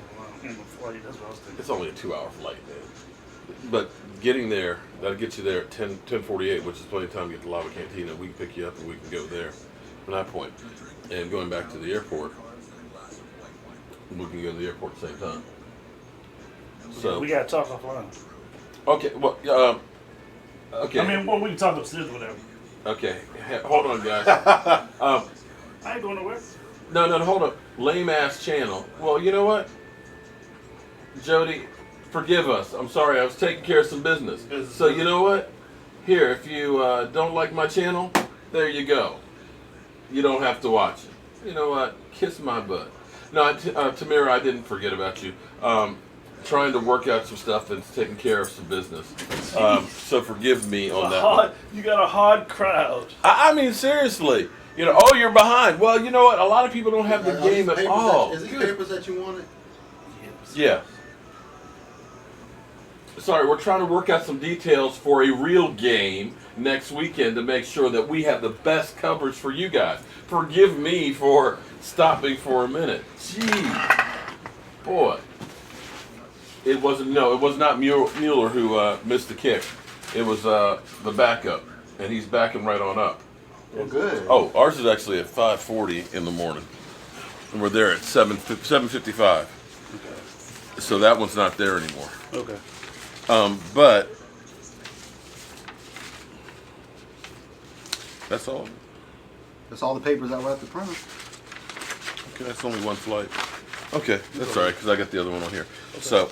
on the flight. That's what I was thinking. It's only a 2-hour flight, man. But getting there, that'll get you there at 10:48, which is plenty of time to get to Lava Cantina. We can pick you up and we can go there from that point. And going back to the airport, we can go to the airport at the same time. So we gotta talk offline. Okay, well, okay. I mean, well, we can talk upstairs or whatever. Okay, hold on, guys. I ain't going nowhere. No, hold up. Lame ass channel. Well, you know what, Jody, forgive us. I'm sorry. I was taking care of some business. So you know what? Here, if you don't like my channel, there you go. You don't have to watch it. You know what? Kiss my butt. No, Tamira, I didn't forget about you. Trying to work out some stuff and taking care of some business. So forgive me on that one. You got a hard crowd. I mean, seriously. Oh, you're behind. Well, you know what? A lot of people don't have the game at all. Is it papers that you wanted? Yeah. Sorry, we're trying to work out some details for a real game next weekend to make sure that we have the best coverage for you guys. Forgive me for stopping for a minute. Gee, boy. It was not Mueller who missed the kick. It was the backup, and he's backing right on up. Well, good. Oh, ours is actually at 5:40 in the morning, and we're there at 7:55. Okay. So that one's not there anymore. Okay. But that's all. That's all the papers that were at the printer. Okay, that's only one flight. Okay, that's all right because I got the other one on here. Okay.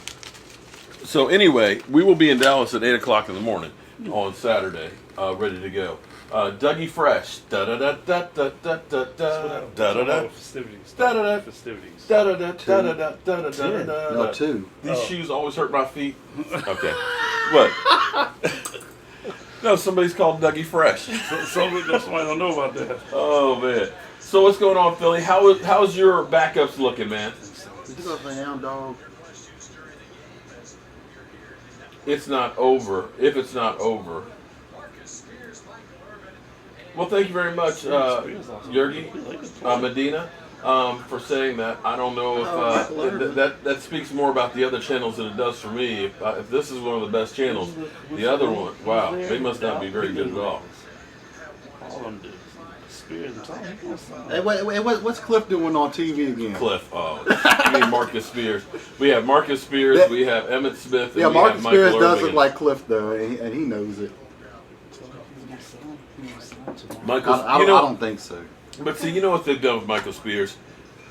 So anyway, we will be in Dallas at 8 o'clock in the morning on Saturday, ready to go. Dougie Fresh. Da da da da da da da da da da da. Festivities. Da da da. Festivities. Da da da da da da da da da. No, 2. These shoes always hurt my feet. Okay. What? No, somebody's called Dougie Fresh. Somebody don't know about that. Oh man. So what's going on, Philly? How's your backups looking, man? Did you go for him, dog? It's not over. If it's not over. Well, thank you very much, Yergi, Medina, for saying that. I don't know if that speaks more about the other channels than it does for me. If this is one of the best channels, the other one, wow, they must not be very good at all. All of them do. Spears. Hey, what's Cliff doing on TV again? Cliff, you mean Marcus Spears. We have Marcus Spears, we have Emmett Smith, and Yeah, we Marcus have Michael Spears does Irving. look like Cliff though, and he knows it. Michael, I don't think so. But see, you know what they've done with Michael Spears?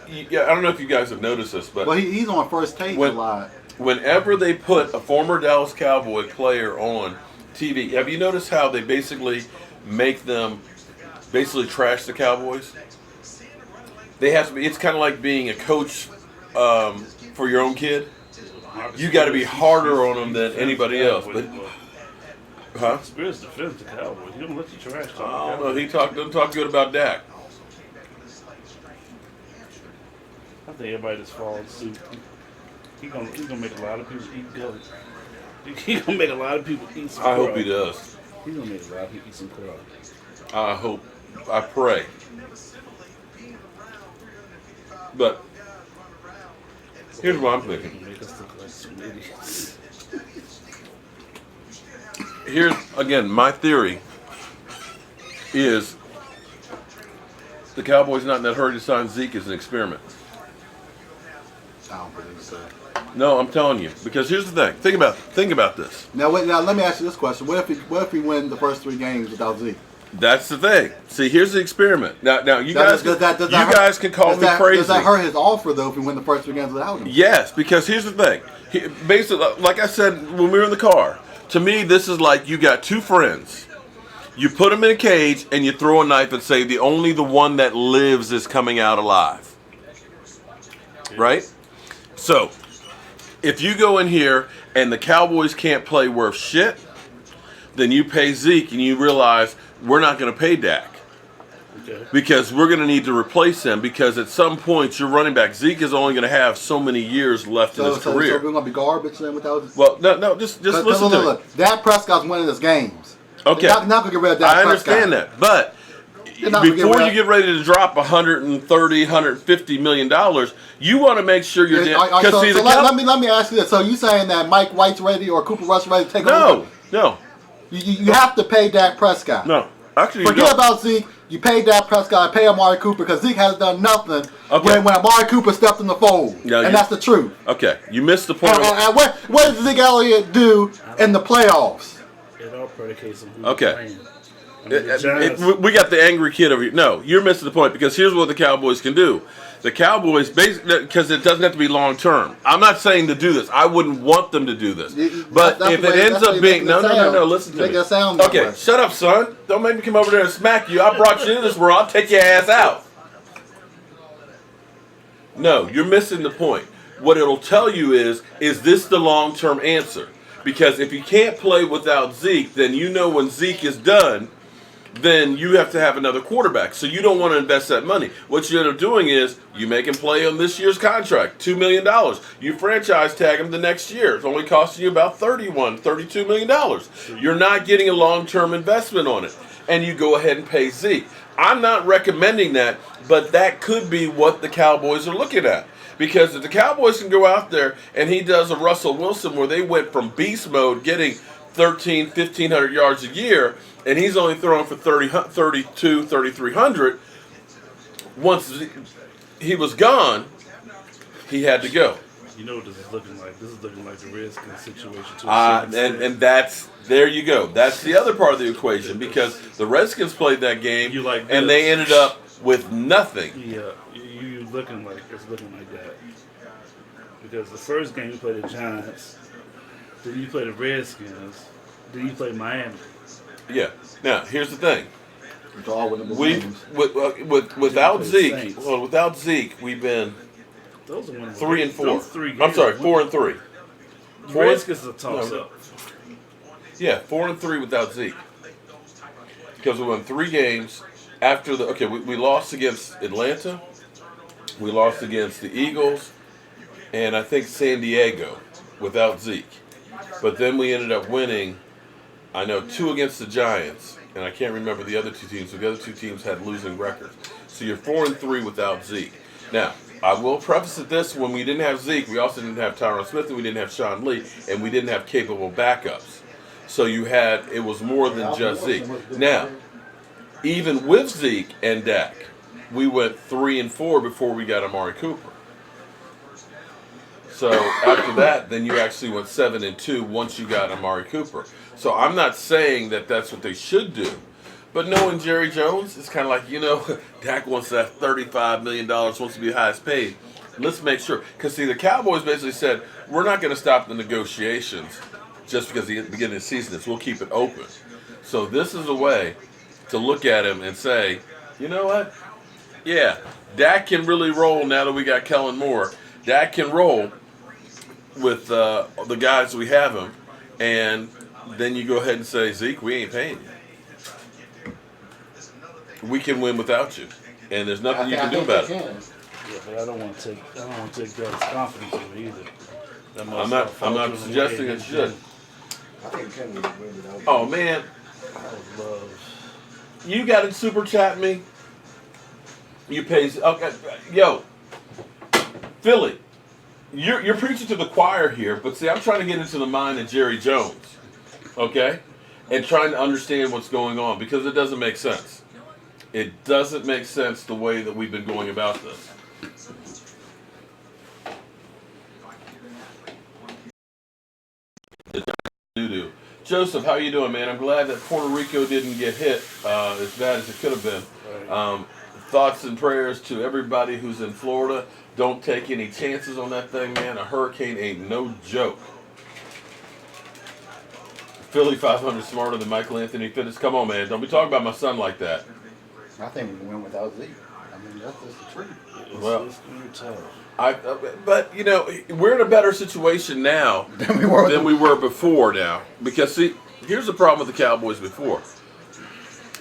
Yeah, I don't know if you guys have noticed this, but Well, he's on First Take a lot. whenever they put a former Dallas Cowboy player on TV, have you noticed how they basically make them basically trash the Cowboys? They have to be. It's kind of like being a coach for your own kid. You got to be harder on them than anybody else. But, huh? Spears defends the Cowboys. He don't let you trash talk. I don't know. He doesn't talk good about Dak. I think everybody just follows suit. He gonna make a lot of people eat gully. He gonna make a lot of people eat some I crow. hope he does. He's gonna make a lot of people eat some crow. I hope. I pray. But here's what I'm thinking. Make us look like some idiots. Here's again my theory is the Cowboys not in that hurry to sign Zeke as an experiment. I don't believe so. No, I'm telling you because here's the thing. Think about this. Now let me ask you this question: What if we win the first 3 games without Zeke? That's the thing. See, here's the experiment. Now you guys can call me crazy. Does that hurt his offer though if we win the first 3 games without him? Yes, because here's the thing. Basically, like I said when we were in the car, to me this is like you got 2 friends. You put them in a cage and you throw a knife and say the one that lives is coming out alive. Right? So, if you go in here and the Cowboys can't play worth shit, then you pay Zeke and you realize we're not going to pay Dak. Okay. Because we're going to need to replace him because at some point your running back, Zeke is only going to have so many years left in his career. So we're going to be garbage then without... Well, no, just listen to me. Dak Prescott's winning his games. Okay. They're not going to get rid of Dak Prescott. I understand that, but before you get ready to drop $130, $150 million, you want to make sure you're... Let me ask you this. So you saying that Mike White's ready or Cooper Rush ready to take over? No. You have to pay Dak Prescott. No. Actually, forget about Zeke. You pay Dak Prescott, pay Amari Cooper because Zeke hasn't done nothing when Amari Cooper stepped in the fold. Yeah, and that's the truth. Okay, you missed the point. And what did Zeke Elliott do in the playoffs? It all predicates on who's playing. We got the angry kid over here. No, you're missing the point because here's what the Cowboys can do. The Cowboys, because it doesn't have to be long term. I'm not saying to do this. I wouldn't want them to do this. But if it ends up being no, listen to me. Okay, shut up, son. Don't make me come over there and smack you. I brought you into this world. I'll take your ass out. No, you're missing the point. What it'll tell you is this the long term answer? Because if you can't play without Zeke, then you know when Zeke is done, then you have to have another quarterback. So you don't want to invest that money. What you end up doing is you make him play on this year's contract, $2 million. You franchise tag him the next year. It's only costing you about $32 million. You're not getting a long-term investment on it. And you go ahead and pay Zeke. I'm not recommending that, but that could be what the Cowboys are looking at. Because if the Cowboys can go out there and he does a Russell Wilson where they went from beast mode, getting 1,500 yards a year, and he's only throwing for 3,300. Once he was gone, he had to go. You know what this is looking like? This is looking like the Redskins situation too. And that's, there you go. That's the other part of the equation, because the Redskins played that game and they ended up with nothing. Yeah, you looking like it's looking like that. Because the first game you played the Giants, then you play the Redskins, then you play Miami. Yeah. Now, here's the thing. It's all winnable We games. without Zeke, Saints. well, without Zeke, we've been Those are winnable 3 and games. 4. Those three I'm games sorry, are 4 and 3. The Redskins is a toss-up. Yeah, 4 and 3 without Zeke. Because we won 3 games after the. Okay, we lost against Atlanta, we lost against the Eagles, and I think San Diego without Zeke. But then we ended up winning. I know 2 against the Giants, and I can't remember the other 2 teams. So the other 2 teams had losing records. So you're 4 and 3 without Zeke. Now, I will preface it this: when we didn't have Zeke, we also didn't have Tyron Smith, and we didn't have Sean Lee, and we didn't have capable backups. So it was more than just Zeke. Now, even with Zeke and Dak, we went 3 and 4 before we got Amari Cooper. So after that, then you actually went 7 and 2 once you got Amari Cooper. So I'm not saying that that's what they should do, but knowing Jerry Jones, it's kind of like, Dak wants that $35 million, wants to be the highest paid. Let's make sure, because see, the Cowboys basically said we're not going to stop the negotiations just because the beginning of the season is. We'll keep it open. So this is a way to look at him and say, you know what? Yeah, Dak can really roll now that we got Kellen Moore. Dak can roll with the guys we have him, and then you go ahead and say, Zeke, we ain't paying you. We can win without you, and there's nothing you can do about it. Yeah, but I don't want to take Dallas' confidence away either. I'm not suggesting it should. I think Kenny would win without. Oh man, I would love. you got to super chat me. You pay. Okay, yo, Philly, you're preaching to the choir here, but see, I'm trying to get into the mind of Jerry Jones, okay, and trying to understand what's going on, because it doesn't make sense. It doesn't make sense the way that we've been going about this. Doo-doo. Joseph, how you doing, man? I'm glad that Puerto Rico didn't get hit as bad as it could have been. Thoughts and prayers to everybody who's in Florida. Don't take any chances on that thing, man. A hurricane ain't no joke. Philly 500 smarter than Michael Anthony Fitness. Come on, man. Don't be talking about my son like that. I think we can win without Zeke. I mean, that's just the truth. Well, It's gonna be tough. but we're in a better situation now Than we were. than we were before now. Because see, here's the problem with the Cowboys before.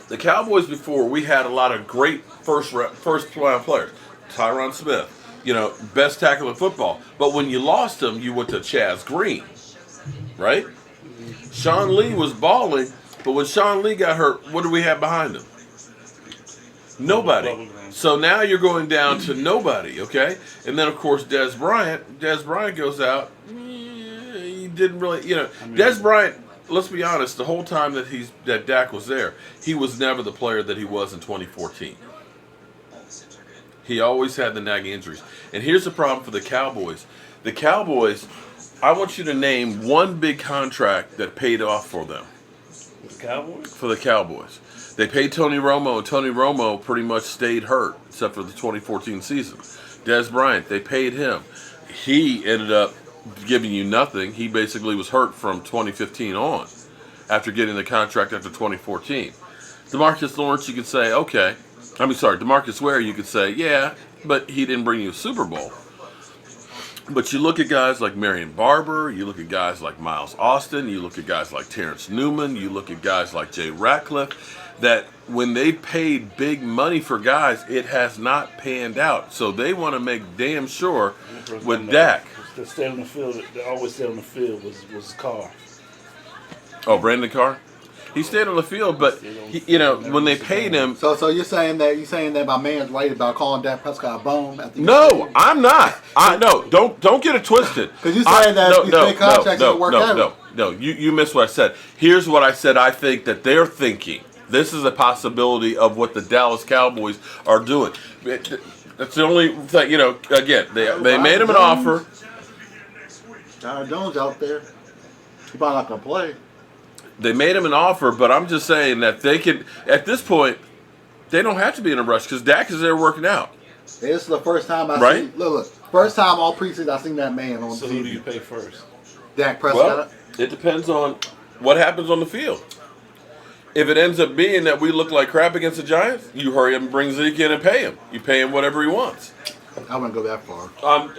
The Cowboys before, we had a lot of great first round players. Tyron Smith, best tackle in football. But when you lost him, you went to Chaz Green, right? Sean Lee was balling, but when Sean Lee got hurt, what do we have behind him? Nobody. So now you're going down to nobody, okay? And then, of course, Dez Bryant goes out. He didn't really, Dez Bryant, let's be honest, the whole time that Dak was there, he was never the player that he was in 2014. He always had the nagging injuries. And here's the problem for the Cowboys. The Cowboys, I want you to name one big contract that paid off for them. The Cowboys? For the Cowboys. They paid Tony Romo, and Tony Romo pretty much stayed hurt, except for the 2014 season. Dez Bryant, they paid him. He ended up giving you nothing. He basically was hurt from 2015 on, after getting the contract after 2014. DeMarcus Lawrence, you could say, okay. DeMarcus Ware, you could say, yeah, but he didn't bring you a Super Bowl. But you look at guys like Marion Barber, you look at guys like Miles Austin, you look at guys like Terrence Newman, you look at guys like Jay Ratcliffe, that when they paid big money for guys, it has not panned out. So they want to make damn sure with Dak. That stayed on the field, that always stayed on the field was Carr. Oh, Brandon Carr? He stayed on the field, but when they paid him. So you're saying that my man's right about calling Dak Prescott a bum? No, I'm not. Don't get it twisted. Because you saying that these big contracts don't work out. No, you missed what I said. Here's what I said. I think that they're thinking. This is a possibility of what the Dallas Cowboys are doing. That's the only thing. Again, they made him an offer. Aaron Jones out there. He probably not gonna play. They made him an offer, but I'm just saying that they could. At this point, they don't have to be in a rush because Dak is there working out. This is the first time I Right? see. Look, first time all preseason I seen that man on So TV. who do you pay first? Dak Prescott. Well, it depends on what happens on the field. If it ends up being that we look like crap against the Giants, you hurry up and bring Zeke in and pay him. You pay him whatever he wants. I wouldn't go that far.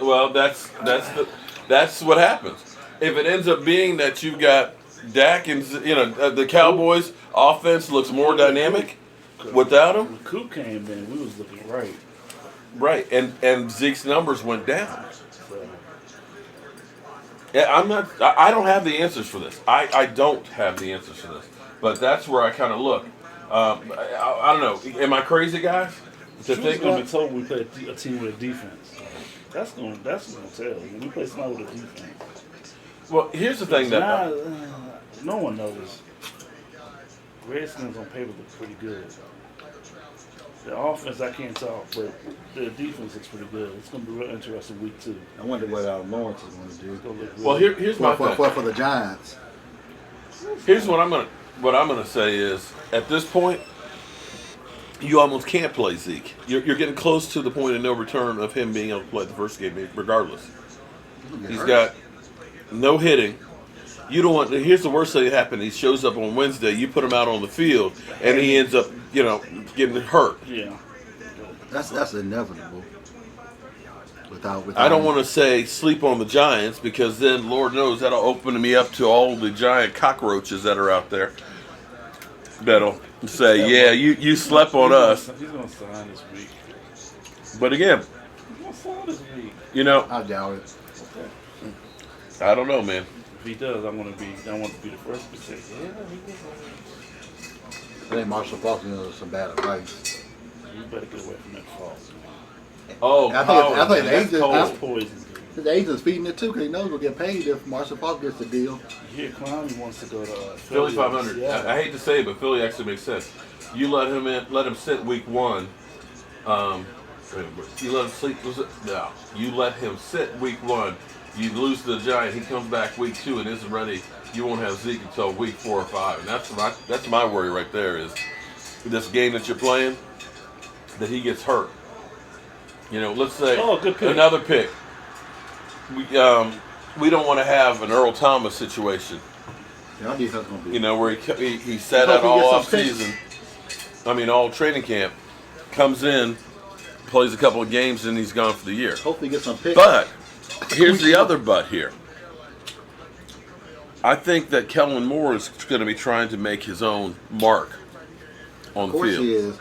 Well, that's what happens. If it ends up being that you've got Dak and the Cowboys offense looks more dynamic without him. When Coop came in, we was looking right. Right, and Zeke's numbers went down. Yeah, I don't have the answers for this. I don't have the answers for this. But that's where I kind of look. I don't know. Am I crazy, guys? Who's going to be told we play a team with a defense? That's going to tell. When we play somebody with a defense. Well, here's the thing that no one knows. Redskins on paper look pretty good. The offense, I can't talk, but the defense looks pretty good. It's going to be real interesting week 2. I wonder what Lawrence is going to do. Well, here's my thing. For the Giants. Here's what I'm gonna say is at this point, you almost can't play Zeke. You're getting close to the point of no return of him being able to play the first game, regardless. He's got no hitting. You don't want. Here's the worst thing that happened. He shows up on Wednesday. You put him out on the field, and he ends up, getting hurt. Yeah, that's inevitable. Without I don't want to say sleep on the Giants because then, Lord knows, that'll open me up to all the giant cockroaches that are out there. That'll say, yeah, you slept on us. He's going to sign this week. But again, He's going to sign this week. I doubt it. I don't know, man. If he does, I want to be the first to say, yeah, he was. I think Marshall Faulk is some bad advice. You better get away from that Faulk. Oh, I think That's poison. the agent's feeding it too because he knows he'll get paid if Marshall Faulk gets the deal. You hear Clowney wants to go to Philly 500. Yeah. I hate to say it, but Philly actually makes sense. You let him sit week 1. You let him sleep. No, you let him sit week 1. You lose to the Giant. He comes back week 2 and isn't ready. You won't have Zeke until week 4 or 5, and that's my worry right there. Is this game that you're playing that he gets hurt? Let's say good pick. Another pick. We don't want to have an Earl Thomas situation. Yeah, I think that's going to be. Where he sat out all off season. All training camp. Comes in, plays a couple of games, and he's gone for the year. Hopefully, get some picks. But here's the other but here. I think that Kellen Moore is going to be trying to make his own mark on the field. Of course he is.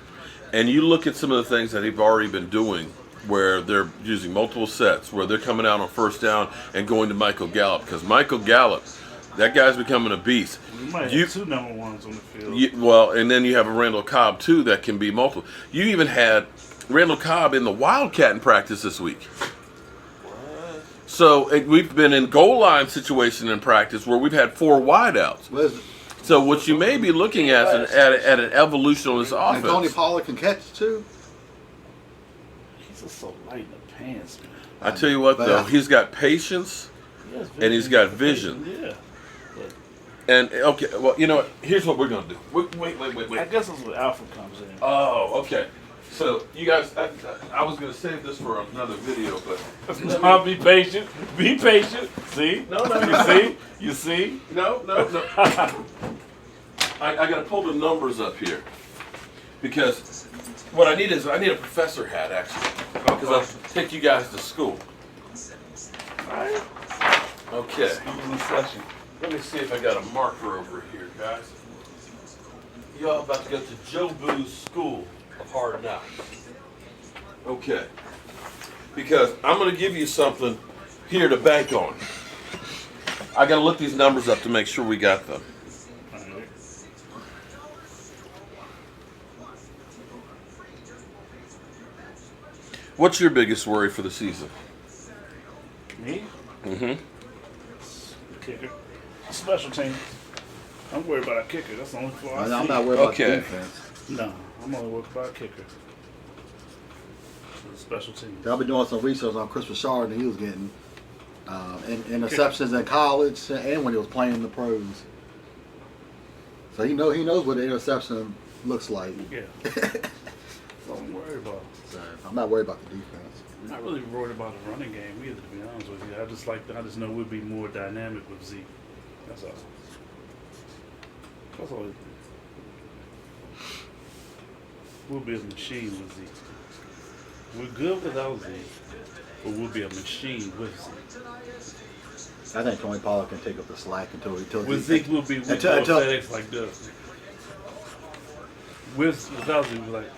And you look at some of the things that he's already been doing where they're using multiple sets, where they're coming out on first down and going to Michael Gallup. Because Michael Gallup, that guy's becoming a beast. You might have 2 number 1s on the field. And then you have a Randall Cobb, too, that can be multiple. You even had Randall Cobb in the Wildcat in practice this week. So we've been in goal line situation in practice where we've had 4 wideouts. So what you may be looking at is at an evolution on this offense. And Tony Pollard can catch too. He's just so light in the pants, man. I tell you what, though, he's got patience and he's got vision. Yeah. And okay, well, you know what? Here's what we're gonna do. Wait. I guess that's where Alfred comes in. Oh, okay. So you guys, I was gonna save this for another video, but I'll be patient. Be patient. See? No. You see? No. I gotta pull the numbers up here because what I need is a professor hat actually because I'll take you guys to school. Alright. Okay. Student session. Let me see if I got a marker over here, guys. y'all about to go to Joe Boo's School of Hard Knocks. Okay. Because I'm going to give you something here to bank on. I got to look these numbers up to make sure we got them. What's your biggest worry for the season? Me? Mm-hmm. Kicker. Special teams. I'm worried about a kicker. That's the only flaw I see. I'm not worried about Okay. the defense. No, I'm only worried about a kicker. Special teams. I've been doing some research on Chris Richard, and he was getting interceptions in college and when he was playing in the pros. So he knows what the interception looks like. Yeah. That's all I'm worried about. So I'm not worried about the defense. I'm not really worried about the running game either, to be honest with you. I just know we'll be more dynamic with Zeke. That's all. That's all. We'll be a machine with Zeke. We're good without Zeke, but we'll be a machine with Zeke. I think Tony Pollard can take up the slack until With Zeke, we'll be FedEx like this. Without Zeke, we're like.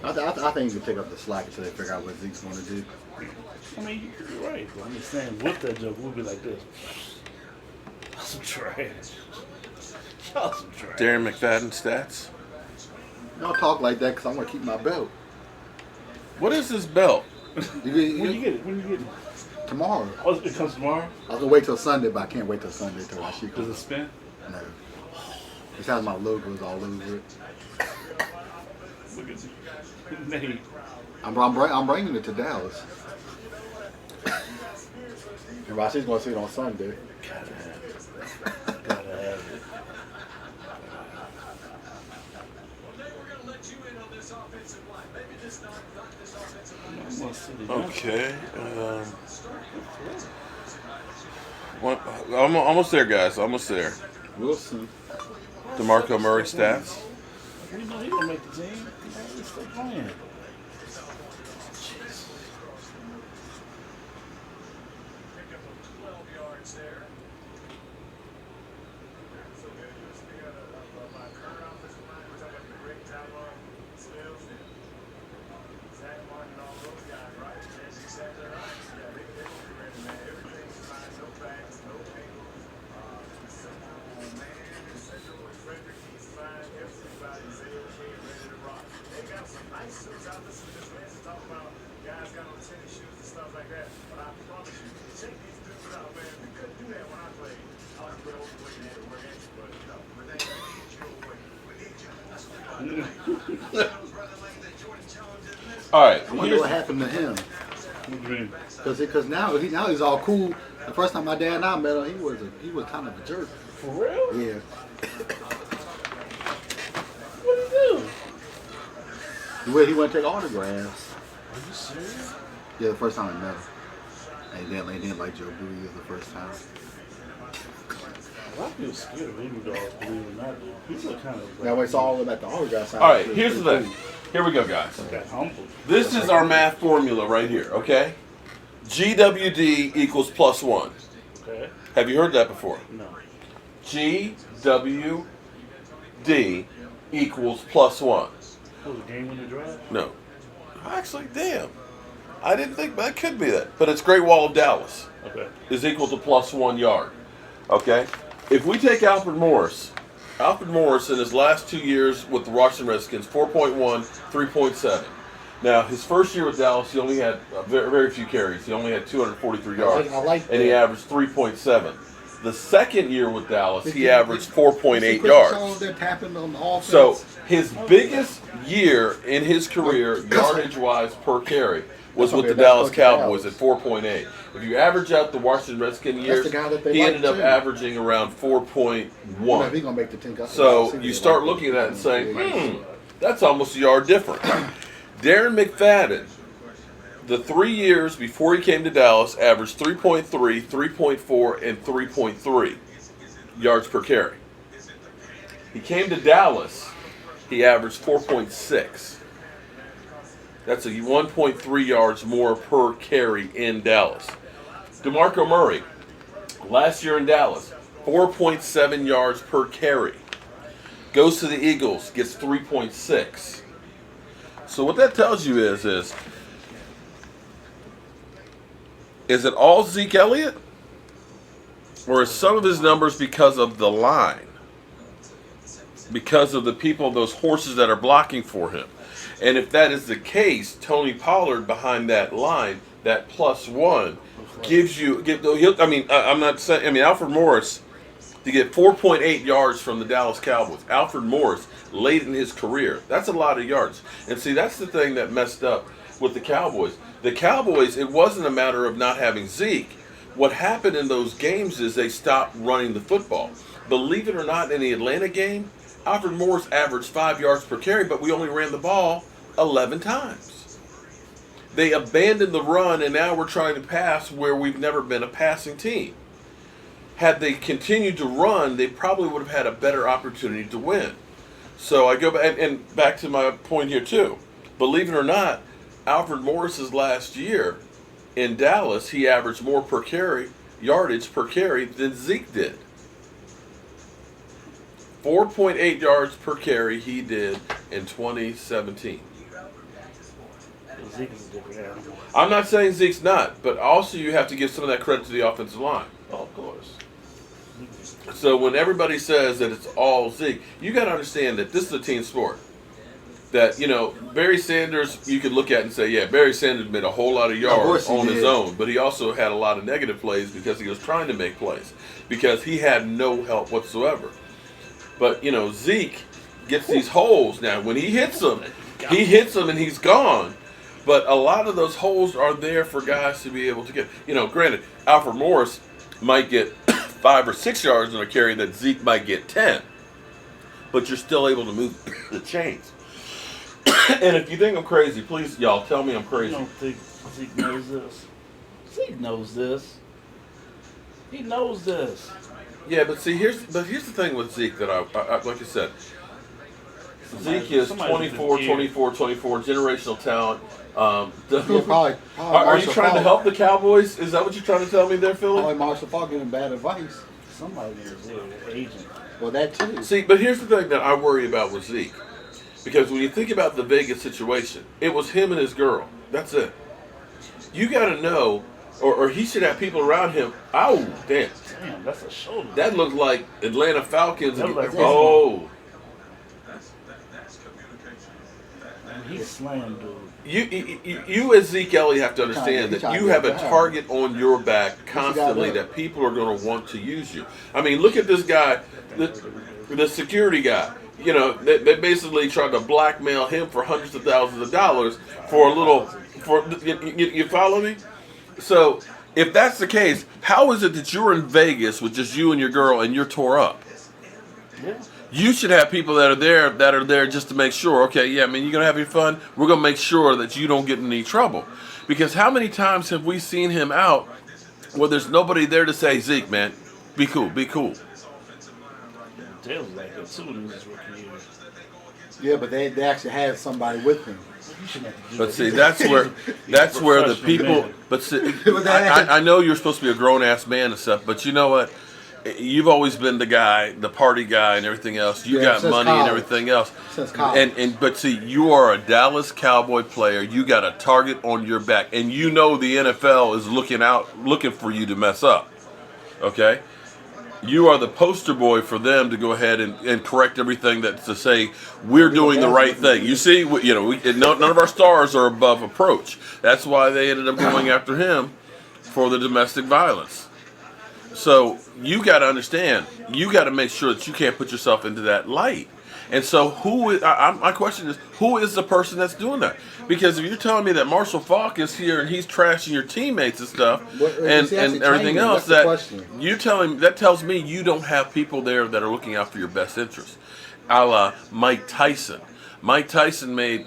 I think he can take up the slack until they figure out what Zeke's going to do. I mean, you're right, but I'm just saying, with that joke, we'll be like this. Y'all some trash. Y'all some trash. Darren McFadden stats. Don't talk like that because I'm going to keep my belt. What is this belt? When you get it? When you get it? Tomorrow. Oh, it comes tomorrow? I was going to wait till Sunday, but I can't wait till Sunday till I see. Does it spin? No. It has my logos all over it. Look at you. Nate. I'm bringing it to Dallas. And Rashi's going to see it on Sunday. Gotta have it. Gotta have it. Okay. I'm almost there, guys. Almost there. Wilson. DeMarco Murray stats. We know he's gonna make the team. He's still playing. All right. I wonder what happened to him. Because now he's all cool. The first time my dad and I met him, he was kind of a jerk. For real? Yeah. What did he do? He went to take autographs. Are you serious? Yeah, the first time I met him. And he didn't like Joe Bowie the first time. A lot of people scared of voodoo dolls, believe it or not. People are kind of. Now it's all about the autograph sign. All right. Here's the thing. Here we go, guys. Okay, humble. This is our math formula right here. Okay. GWD equals +1. Okay. Have you heard that before? No. GWD equals +1. Was a game in the draft? No. Actually, damn. I didn't think that could be that. But it's Great Wall of Dallas Okay. is equal to +1 yard. Okay? If we take Alfred Morris in his last 2 years with the Washington Redskins, 4.1, 3.7. Now, his first year with Dallas, he only had very, very few carries. He only had 243 yards. I like and he that. averaged 3.7. The second year with Dallas, he averaged 4.8 yards. They're tapping on the offense. So his biggest year in his career, yardage-wise per carry, was with the Dallas Cowboys at 4.8. If you average out the Washington Redskins years, the guy that they he like ended up too. averaging around 4.1. He's gonna make the team. So you start looking at that and saying, that's almost a yard difference. Darren McFadden, the 3 years before he came to Dallas, averaged 3.3, 3.4, and 3.3 yards per carry. He came to Dallas, he averaged 4.6. That's a 1.3 yards more per carry in Dallas. DeMarco Murray, last year in Dallas, 4.7 yards per carry. Goes to the Eagles, gets 3.6. So what that tells you is it all Zeke Elliott? Or is some of his numbers because of the line? Because of the people, those horses that are blocking for him? And if that is the case, Tony Pollard behind that line, that +1, gives you. I'm not saying. I mean, Alfred Morris to get 4.8 yards from the Dallas Cowboys. Alfred Morris late in his career. That's a lot of yards. And see, that's the thing that messed up with the Cowboys. The Cowboys, it wasn't a matter of not having Zeke. What happened in those games is they stopped running the football. Believe it or not, in the Atlanta game, Alfred Morris averaged 5 yards per carry, but we only ran the ball 11 times. They abandoned the run, and now we're trying to pass where we've never been a passing team. Had they continued to run, they probably would have had a better opportunity to win. So I go back, and back to my point here too. Believe it or not, Alfred Morris's last year in Dallas, he averaged more per carry, yardage per carry than Zeke did. 4.8 yards per carry he did in 2017. Zeke is a different animal. I'm not saying Zeke's not, but also you have to give some of that credit to the offensive line. Oh, of course. So when everybody says that it's all Zeke, you got to understand that this is a team sport. That, Barry Sanders, you could look at and say, yeah, Barry Sanders made a whole lot of yards on his own, but he also had a lot of negative plays because he was trying to make plays, because he had no help whatsoever. But, Zeke gets these holes. Now, when he hits them and he's gone. But a lot of those holes are there for guys to be able to get. Granted, Alfred Morris might get 5 or 6 yards on a carry that Zeke might get 10. But you're still able to move the chains. And if you think I'm crazy, please, y'all, tell me I'm crazy. You don't think Zeke knows this? Zeke knows this. He knows this. Yeah, but see, here's the thing with Zeke that I like I said, Zeke is 24, generational talent. Probably are you trying to help the Cowboys? Is that what you're trying to tell me there, Philly? Probably Marshall Faulk giving bad advice. Somebody knows their agent. Well, that too. See, but here's the thing that I worry about with Zeke. Because when you think about the Vegas situation, it was him and his girl. That's it. You got to know, or he should have people around him. Oh, damn. Damn, that's a shoulder. That looked like Atlanta Falcons. That looked like oh. That's communication. He slammed dude. You as Zeke Elliott have to understand that you have a target on your back constantly that people are going to want to use you. I mean, look at this guy, the security guy. They basically tried to blackmail him for hundreds of thousands of dollars for a little. You follow me? So if that's the case, how is it that you're in Vegas with just you and your girl and you're tore up? Yeah. You should have people that are there just to make sure, okay, yeah, you're going to have your fun. We're going to make sure that you don't get in any trouble. Because how many times have we seen him out where there's nobody there to say, Zeke, man, be cool, be cool. Tails like that too in his rookie year. Yeah, but they actually had somebody with them. But see, that's where the people. But see, I know you're supposed to be a grown ass man and stuff, but you know what? You've always been the guy, the party guy, and everything else. You got money and everything else. But see, you are a Dallas Cowboy player. You got a target on your back, and you know the NFL is looking for you to mess up. Okay. You are the poster boy for them to go ahead and correct everything that's to say we're doing the right thing. You see, none of our stars are above approach. That's why they ended up going after him for the domestic violence. So you got to understand, you got to make sure that you can't put yourself into that light. And so my question is, who is the person that's doing that? Because if you're telling me that Marshall Faulk is here and he's trashing your teammates and stuff and everything else, that tells me you don't have people there that are looking out for your best interests. A la Mike Tyson. Mike Tyson made,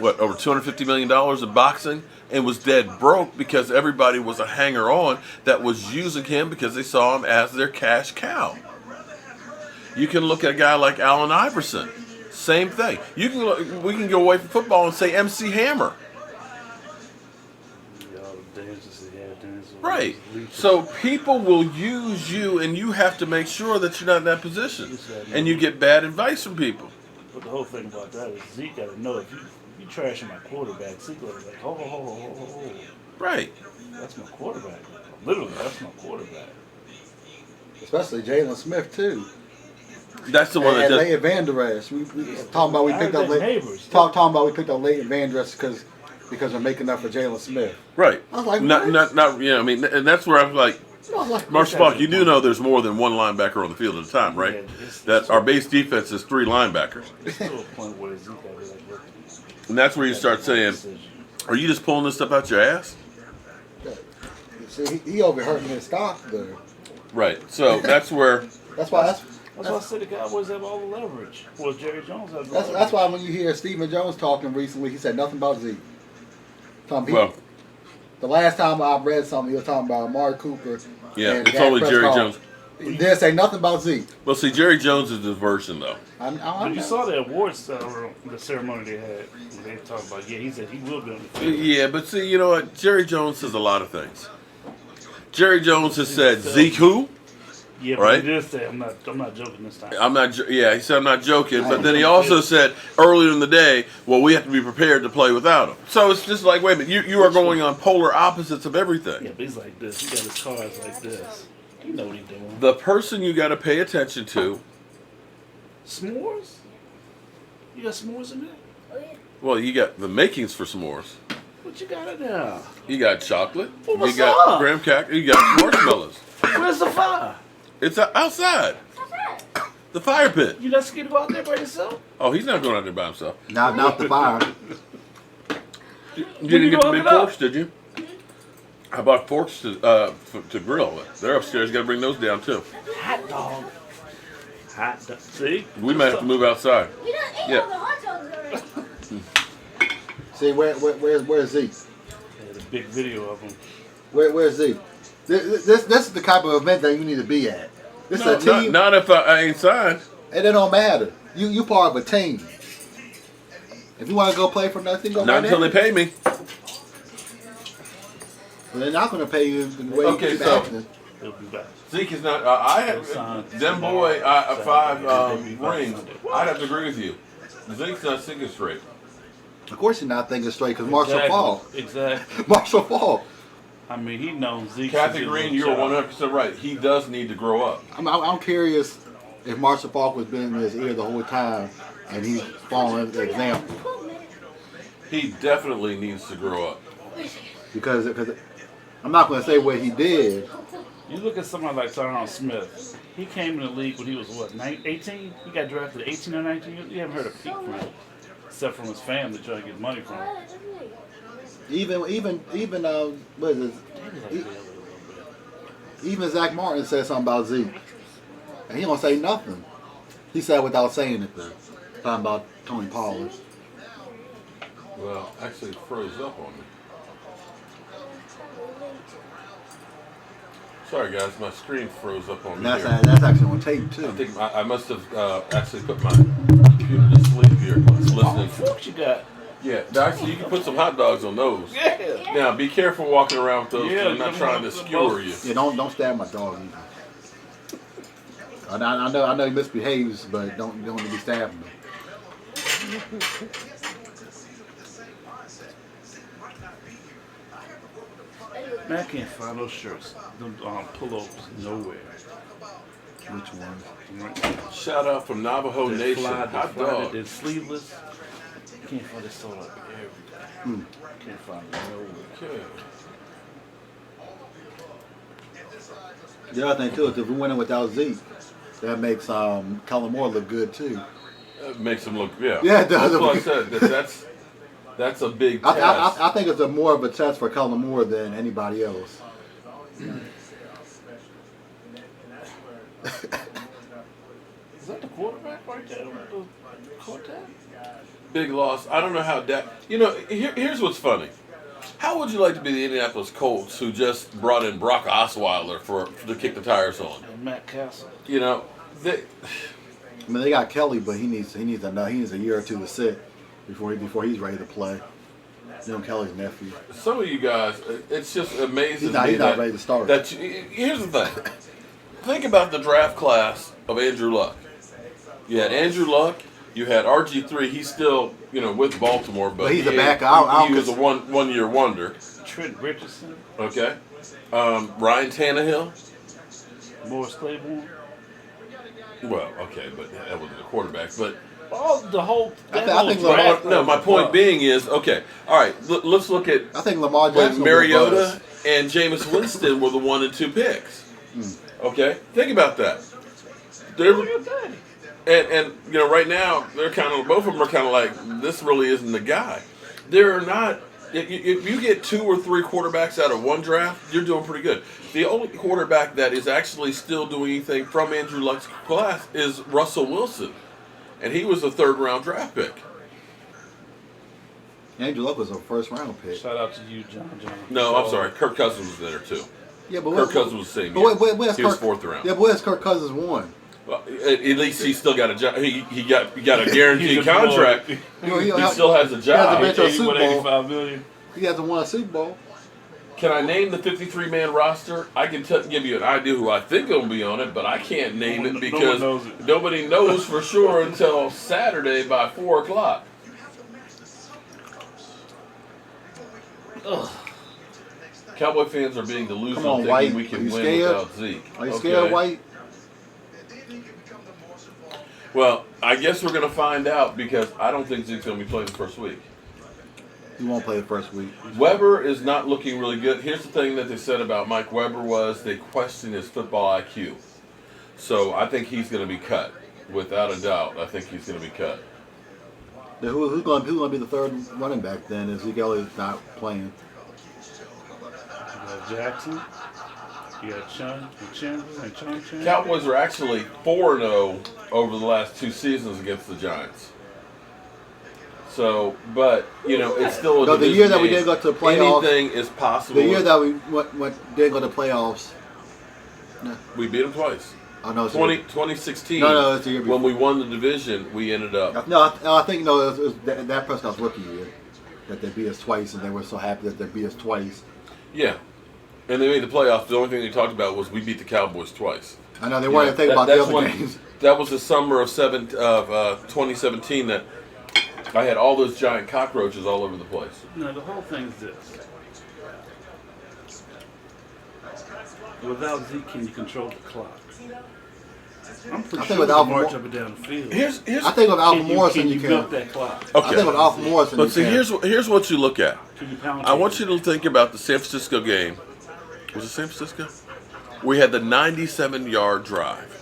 over $250 million in boxing and was dead broke because everybody was a hanger-on that was using him because they saw him as their cash cow. You can look at a guy like Allen Iverson. Same thing. We can go away from football and say MC Hammer. All the dances he had during Right. So people will use you, and you have to make sure that you're not in that position. And you get bad advice from people. But the whole thing about that is Zeke got to know if you trashing my quarterback, Zeke will be like, ho. Right. That's my quarterback. Literally, that's my quarterback. Especially Jalen Smith too. That's the one that and does. Leighton Vander Esch. We talking about we picked up talking about we picked up Leighton Vander Esch because we're making up for Jalen Smith. Right. I was like, not. Yeah, I mean, and that's where I'm like, Marshall Faulk, you do know there's more than one linebacker on the field at a time, right? Yeah, That our base defense is 3 linebackers. It's still a point where Zeke got to be like, look, And that's where you start saying, are you just pulling this stuff out your ass? See, he over hurting his stock there. Right. So that's where. That's why I said the Cowboys have all the leverage. Well, Jerry Jones has the leverage. that's why when you hear Stephen Jones talking recently, he said nothing about Zeke. The last time I read something, he was talking about Amari Cooper. Yeah, and it's Dak only Jerry Prescott. Jones. He didn't say nothing about Zeke. Well, see, Jerry Jones is the version, though. But you saw the awards, the ceremony they had. They talked about, he said he will be on the field. Yeah, but see, you know what? Jerry Jones says a lot of things. Jerry Jones has said, Zeke who? Yeah, but right? he did say, I'm not joking this time. He said I'm not joking, but then he also said earlier in the day, well, we have to be prepared to play without him. So it's just like, wait a minute, you are going on polar opposites of everything. Yeah, but he's like this. He got his cards like this. You know what he's doing. The person you got to pay attention to. S'mores? You got s'mores in there? Oh, yeah. Well, you got the makings for s'mores. What you got in there? You got chocolate. Well, what's you got up? graham cracker. You got marshmallows. Where's the fire? It's outside. The fire pit. You not scared to go out there by yourself? Oh, he's not going out there by himself. Not the fire. You didn't get the big forks, did you? I bought forks to grill. They're upstairs. Got to bring those down too. Hot dog. Hot dog. See? We might have to move outside. We done ate Yeah. all the hot dogs already. See, where's Zeke? Had a big video of him. Where's Zeke? This is the type of event that you need to be at. This is a team. Not if I ain't signed. It don't matter. You part of a team. If you want to go play for nothing, go. Not until they pay me. Well, they're not going to pay you the way Okay, you keep so- acting. He'll be back. Zeke is not. I have them boy 5 rings. I'd have to agree with you. Zeke's not thinking straight. Of course, you're not thinking straight because Marshall Faulk. Exactly. Marshall Faulk. I mean, he knows Zeke. Kathy Green, you are 100% right. He does need to grow up. I'm curious if Marshall Faulk was been in his ear the whole time and he's following the example. He definitely needs to grow up. Because I'm not going to say what he did. You look at somebody like Tyron Smith. He came in the league when he was, 18? He got drafted at 18 or 19. You haven't heard a peep from him. Except from his family trying to get money from him. Even what is it? Even Zach Martin said something about Zeke, and he don't say nothing. He said without saying anything. Talking about Tony Pollard. Well, actually, it froze up on me. Sorry, guys, my screen froze up on me. And here. that's actually on tape too. I think I must have actually put my computer to sleep here. Listening to. What you got? Yeah, actually, you can put some hot dogs on those. Yeah. Now, be careful walking around with those. 'Cause Yeah, I'm not them trying to ones- skewer you. Yeah, don't stab my dog either. I know he misbehaves, but don't be stabbing him. Man, I can't find those shirts. Them pull-ups nowhere. Which one? Right. Shout out from Navajo They're Nation. fly, Hot they're dog. They're sleeveless. Can't find it sold up everywhere. Can't find it nowhere. Okay. The other thing too is if we went in without Zeke, that makes Kellen Moore look good too. It makes him look, yeah. Yeah, it does. That's what I said. That's a big test. I think it's more of a test for Kellen Moore than anybody else. Is that the quarterback right there with the quarterback? Big loss. I don't know how Dak. You know, here's what's funny. How would you like to be the Indianapolis Colts who just brought in Brock Osweiler to kick the tires on? And Matt Castle. You know, I mean, they got Kelly, but he needs a year or two to sit before he's ready to play. Jim Kelly's nephew. Some of you guys, it's just amazing. He's not, to me he's not that, ready to start. That here's the thing. Think about the draft class of Andrew Luck. You had Andrew Luck. You had RG3. He's still, with Baltimore, but he's a he backup. He was a one-year wonder. Trent Richardson. Okay. Ryan Tannehill. Morris Claiborne. Well, okay, but that wasn't a quarterback. But The whole. I think Lamar. no, my point being is, okay, all right, let's look at I think Lamar when Jackson. Mariota and Jameis Winston were the 1 and 2 picks. Okay, think about that. And right now they're both of them are kind of like, this really isn't the guy. They're not. If you get 2 or 3 quarterbacks out of one draft, you're doing pretty good. The only quarterback that is actually still doing anything from Andrew Luck's class is Russell Wilson, and he was a 3rd-round draft pick. Andrew Luck was a first-round pick. Shout out to you, John. No, I'm sorry, Kirk Cousins was there too. Yeah, but Kirk Cousins was the same But year. where's He was Kirk? 4th round. Yeah, but where's Kirk Cousins won? Well, at least he still got a job. He got a guaranteed He's contract. employed. He still has a job. He has a Super Bowl. 85 million. He hasn't won a Super Bowl. Can I name the 53-man roster? I can give you an idea who I think will be on it, but I can't name it because nobody knows for sure until Saturday by 4 o'clock. Ugh. Cowboy fans are being delusional Come on, thinking White. we Are can you win scared? without Zeke. Are you scared, White? Well, I guess we're going to find out because I don't think Zeke's going to be playing the first week. He won't play the first week. Weber is not looking really good. Here's the thing that they said about Mike Weber was they questioned his football IQ. So I think he's going to be cut. Without a doubt, I think he's going to be cut. Then who's going to be the 3rd running back then if Zeke Elliott's not playing? You got Jackson. You got Chung. Cowboys are actually 4-0 over the last 2 seasons against the Giants. So, but, it's still a No, the year that we game. did go to the playoffs. Anything is possible. The year that we did go to the playoffs. We beat them twice. I know. 2016. No, it's the year before. When we won the division, we ended up. No, I think it was that Prescott's rookie year that they beat us twice, and they were so happy that they beat us twice. Yeah. And they made the playoffs. The only thing they talked about was we beat the Cowboys twice. I know they weren't thinking about the other games. That was the summer of 2017 that I had all those giant cockroaches all over the place. No, the whole thing is this. Without Zeke, can you control the clock? I'm pretty sure with we can Alvin march Mo- up and down the field. Here's I think with Alvin Morrison can you you can. milk that clock? okay. I think with Alvin Morrison But you see, can. here's what you look at. Can you pound I want you to think about the San Francisco game. Was it San Francisco? We had the 97-yard drive.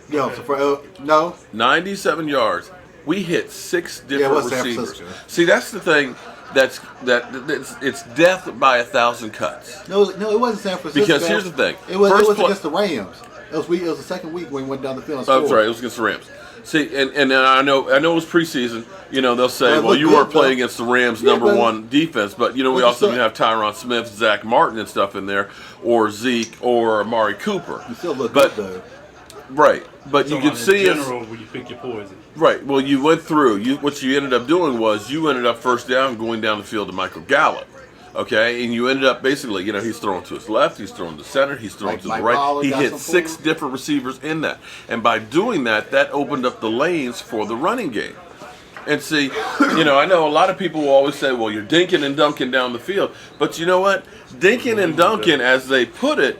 Yeah, so for no. 97 yards. We hit 6 it different was San receivers. Francisco. See, that's the thing. It's death by 1,000 cuts. No, it wasn't San Francisco. Because here's the thing. It was First against the Rams. It was the second week when we went down the field and Oh, scored. that's right. It was against the Rams. See, and I know it was preseason. They'll say, Well, well, look you good, weren't playing though. against the Rams' Yeah, number but- 1 defense, but we But also you didn't have Tyron Smith, Zach Martin, and stuff in there, or Zeke, or Amari Cooper. You still look But good though. right, but you could see in us. general where you pick your poison. Right. Well, you went through. What you ended up doing was you ended up first down going down the field to Michael Gallup. Okay, and you ended up basically, he's throwing to his left, he's throwing to center, he's throwing Like to the Mike right. Pollard He got hit some 6 food. different receivers in that, and by doing that, that opened up the lanes for the running game. And see, I know a lot of people will always say, well, you're dinking and dunking down the field, but you know what? Dinking and dunking, as they put it,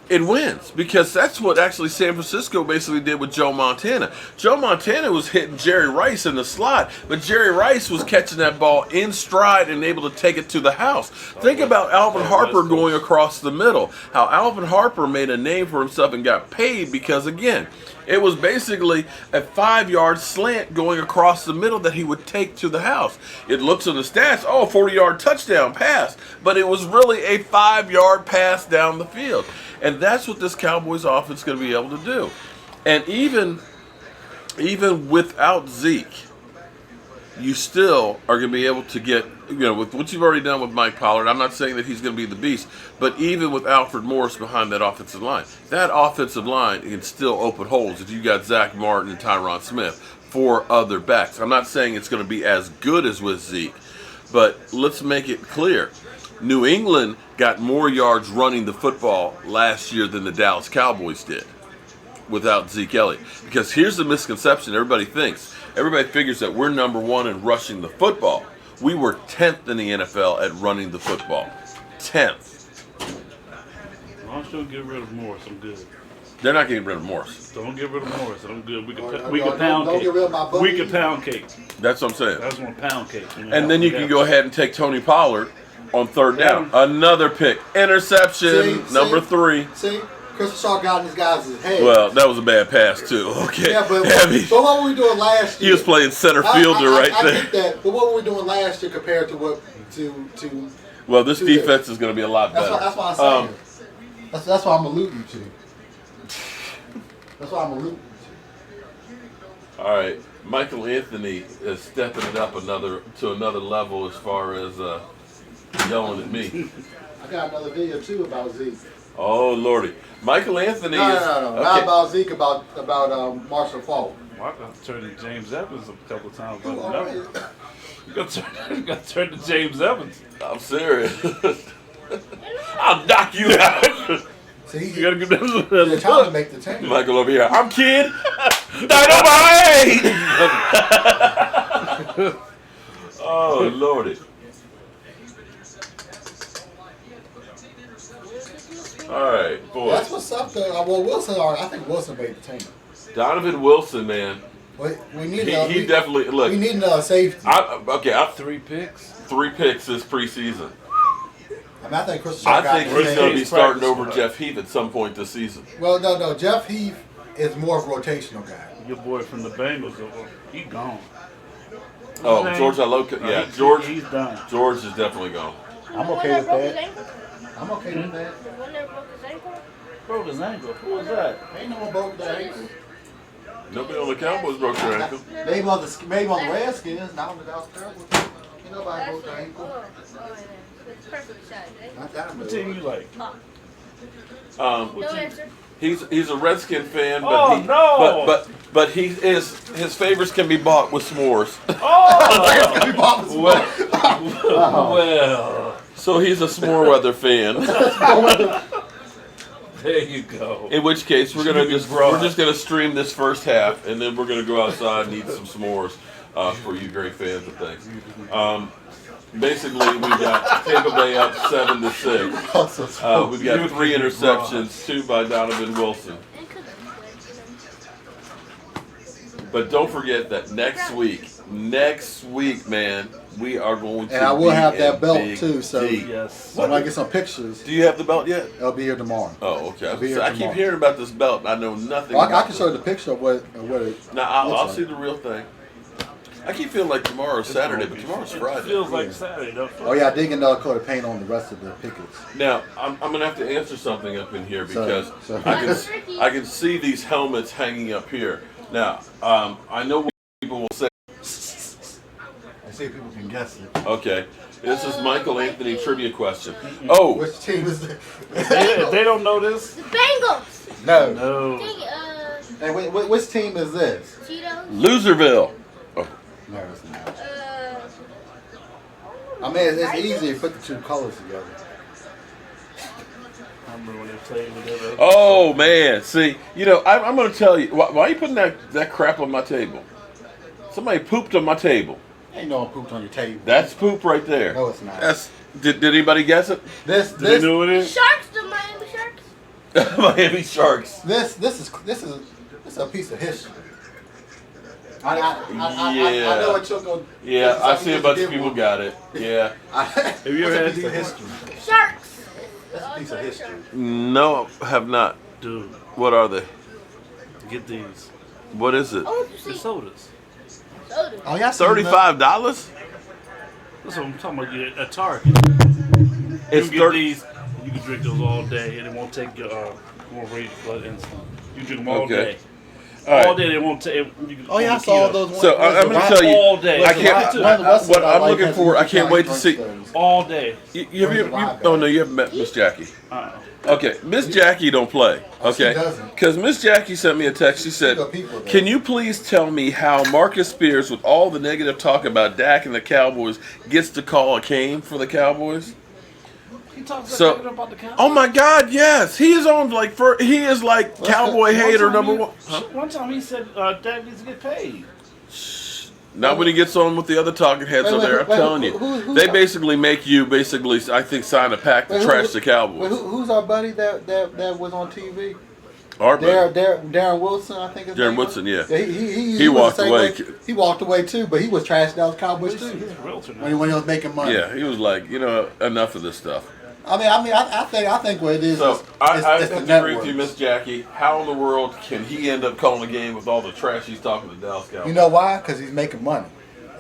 it wins, because that's what actually San Francisco basically did with Joe Montana. Joe Montana was hitting Jerry Rice in the slot, but Jerry Rice was catching that ball in stride and able to take it to the house. Think about Alvin Harper going across the middle. How Alvin Harper made a name for himself and got paid because, again, it was basically a 5-yard slant going across the middle that he would take to the house. It looks in the stats, 40-yard touchdown pass, but it was really a 5-yard pass down the field. And that's what this Cowboys offense is going to be able to do. And even without Zeke, you still are going to be able to get, with what you've already done with Mike Pollard. I'm not saying that he's going to be the beast, but even with Alfred Morris behind that offensive line can still open holes if you got Zach Martin and Tyron Smith, 4 other backs. I'm not saying it's going to be as good as with Zeke, But let's make it clear. New England got more yards running the football last year than the Dallas Cowboys did without Zeke Elliott. Because here's the misconception everybody thinks. Everybody figures that we're number one in rushing the football. We were 10th in the NFL at running the football. 10th. As long as you don't get rid of Morris, I'm good. They're not getting rid of Morris. Don't get rid of Morris, I'm good. We can Don't pound get cake. rid of my buddy. We can pound cake. That's what I'm saying. I just want pound cake. And then you can go ahead and take Tony Pollard on third down. Another pick. Interception, number 3. See, Chris Shaw got in his guys' head. Well, that was a bad pass, too. Okay. Yeah, but Heavy. what were we doing last year? He was playing center fielder right I there. get that, but what were we doing last year compared to what to? Well, this to defense is going to be a lot better. That's what I'm saying. That's what I'm alluding to. That's what I'm alluding to. All right. Michael Anthony is stepping it up to another level as far as yelling at me. I got another video too about Zeke. Oh, Lordy. Michael Anthony No, is... not about Zeke, about Marshall Faulk. Well, I got to turn to James Evans a couple times. Who, But all no. right. You got to turn to James Evans. I'm serious. I'll knock you out. You See, got to give them they're trying to make the team. Michael over here. I'm kid. Dynamite! Oh, Lordy. All right, That's boys. what's up though. Well, Wilson, I think Wilson made the team. Donovan Wilson, man. We need He definitely... Look, we need another safety. I'm 3 picks. 3 picks this preseason. I think Chris Shaw I got think the he's same. going to be He's starting practicing over hard. Jeff Heath at some point this season. Well, no. Jeff Heath is more of a rotational guy. Your boy from the Bengals, he gone. Oh, His name? George Aloka. Yeah, He- George. He's done. George is definitely gone. I'm The one okay that with broke his that. ankle? I'm okay with that. The one that broke his ankle? Broke his ankle. Who was that? Ain't no one broke their ankle. Nobody on the Cowboys broke their ankle. Maybe on the Redskins, not on the Dallas Cowboys. Ain't nobody broke their ankle. It's perfect shot. Not that I know What team of. you like? Um, No answer. he's a Redskin fan, but Oh, no! but his favorites can be bought with s'mores. Oh! We bought the Well, So he's a s'more weather fan. there you go. In which case we're just broad. gonna stream this first half, and then we're gonna go outside and eat some s'mores for you great fans of things. Basically, we got Tampa Bay up 7-6. We've got 3 interceptions, 2 by Donovan Wilson. It could be. But don't forget that next week, man, we are going to And I will be have in that belt Big too, so D. Yes. when I get some pictures, Do you have the belt yet? it'll be here tomorrow. Oh, okay. It'll be here So I keep tomorrow. hearing about this belt, and I know nothing Well, I about can show you the picture of what it Now, I'll looks see like. the real thing. I keep feeling like tomorrow's Saturday, but tomorrow's It Friday. feels like Saturday, though. Oh yeah, I did get another coat of paint on the rest of the pickets. Now, I'm going to have to answer something up in here because So- I can see these helmets hanging up here. Now, I know what people will say. I see if people can guess it. Okay, this is Michael Anthony trivia question. Oh, Which team is it? If they don't know this, The Bengals. No. no. Dang it, Hey, which team is this? Cheetos. Loserville. Oh, No, it's not. I mean, it's easy to put the 2 colors together. I remember when they played with that. oh man, see, I'm going to tell you, why are you putting that crap on my table? Somebody pooped on my table. Ain't no one pooped on your table. That's poop right there. No, it's not. Did anybody guess it? This Do they know what it is? Sharks, the Miami Sharks. Miami Sharks. this is a piece of history. I Yeah. know what you're going. Yeah, I see a bunch of people got it. Yeah. Have you ever had That's a piece of these? history. Sharks. That's a piece of history. No, have not. Dude, What are they? get these. What is it? Oh, you They're see. sodas. Soda. Oh yeah, $35? That's what I'm talking about. You at Target. It's You can get 30. these. You can drink those all day, and it won't take your won't raise your blood insulin. You drink them all Okay. day. All right. All day they won't take. Oh yeah, I saw those ones. So I'm going to tell you, all day. I can't. What I'm looking for, I can't wait to see. All day. Oh no, you haven't met Miss Jackie. Okay, Miss Jackie don't play. Okay, doesn't. because Miss Jackie sent me a text. She said, "Can you please tell me how Marcus Spears, with all the negative talk about Dak and the Cowboys, gets to call a game for the Cowboys?" He talks So, about the Cowboys. oh my God, yes, he is on he is like Cowboy hater number one. One time he said Dak needs to get paid. Not when he gets on with the other talking heads on there. I'm telling you, they basically make you I think sign a pact to trash the Cowboys. Who's our buddy that was on TV? Our buddy. Darren Wilson, I think. His Darren name Woodson, was. yeah. He walked was the same away. way. He walked away too, but he was trashing out the Cowboys He's too. a realtor now. When he was making money. Yeah, he was like, enough of this stuff. I think what it is. So I it's have the to agree with networks. you, Miss Jackie. How in the world can he end up calling a game with all the trash he's talking to Dallas Cowboys? You know why? Because he's making money.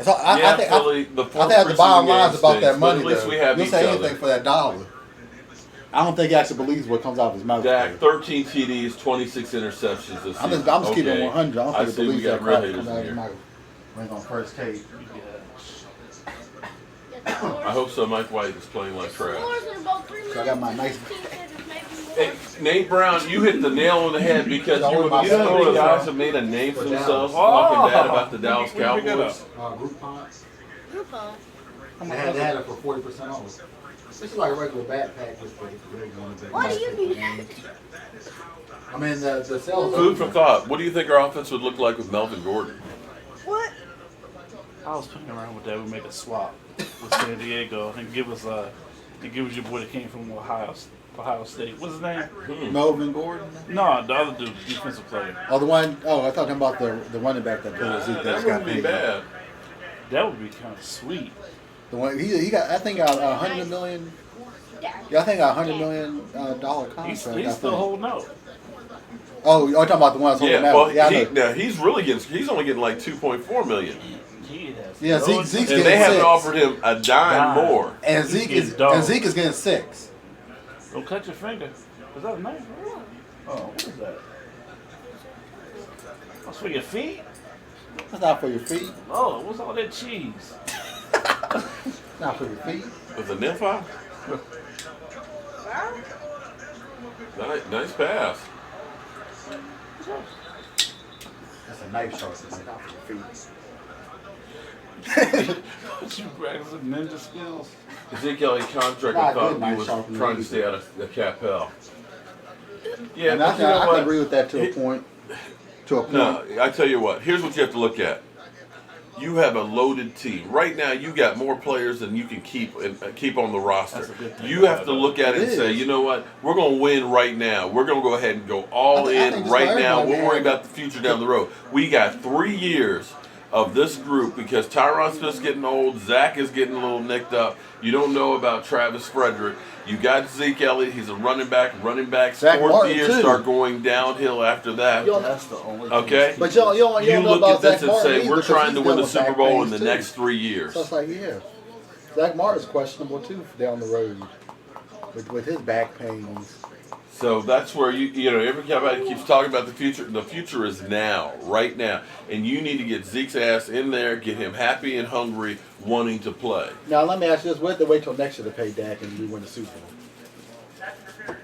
So Yeah, I think Philly, the the bottom line is about that but money. at least though. we have You'll each say other. anything for that dollar. I don't think he actually believes what comes out of his mouth. Dak, 13 TDs, 26 interceptions this I'm season. just keeping Okay. it 100. I don't I think he see we believes got that real crap haters comes in out of his here. mouth when he's on first take. I hope so. Mike White is playing like trash. So I got my nice. Hey, Nate Brown, you hit the nail on the head because you know how many guys have made a name for themselves talking bad about the Dallas Cowboys? Groupon. They had it for 40% off. This is like a regular backpack with the Why do you need that? I mean, the sales. Food for thought. What do you think our offense would look like with Melvin Gordon? What? I was playing around with that. We make a swap with San Diego and give us your boy that came from Ohio State. What's his name? Melvin Gordon? No, the other dude, defensive player. Oh, the one, I thought about the running back that played with Zeke That that got wouldn't be paid. bad. That would be kind of sweet. The one he got, I think, $100 million. Yeah, I think $100 million dollar contract. He's I still think. holding out. Oh, you're talking about the one that's holding Yeah, out. well, Yeah, I know. now he's only getting like 2.4 million, He has Yeah, no Zeke's and getting they haven't 6. offered him a dime Dime. more. And He's Zeke getting dog. is getting 6. Don't cut your finger. Is that a knife? Oh, what is that? That's for your feet? That's not for your feet. Oh, what's all that cheese? Not for your feet. With a nympho? Nice pass. That's a knife sharp. It's not for your feet. You practicing ninja skills? Ezekiel, a contract Nah, I thought good, he nice was sharp trying to knees. stay out of the Capel. Yeah, And but you know I what? can agree with that to a point. To a point. No, I tell you what. Here's what you have to look at. You have a loaded team right now. You got more players than you can keep on the roster. That's a good thing You have to about look at it and It say, is. you know what? We're going to win right now. We're going to go ahead and go all I in think just right about now. everybody, We'll worry man. about the future down the road. We got 3 years of this group because Tyron Smith's getting old. Zach is getting a little nicked up. You don't know about Travis Frederick. You got Zeke Elliott. He's a running back. Running backs, Zach fourth Martin, year, too. start going downhill after that. That's the only thing. Okay? But you don't You know look about at this Zach and Martin say, either, we're 'cause trying he's to win dealt the with Super back Bowl pains, in the too. next 3 years. So it's like, yeah. Zach Martin's questionable too down the road with his back pains. So that's where everybody keeps talking about the future. The future is now, right now. And you need to get Zeke's ass in there, get him happy and hungry, wanting to play. Now let me ask you this: we have to wait till next year to pay Dak and we win the Super Bowl.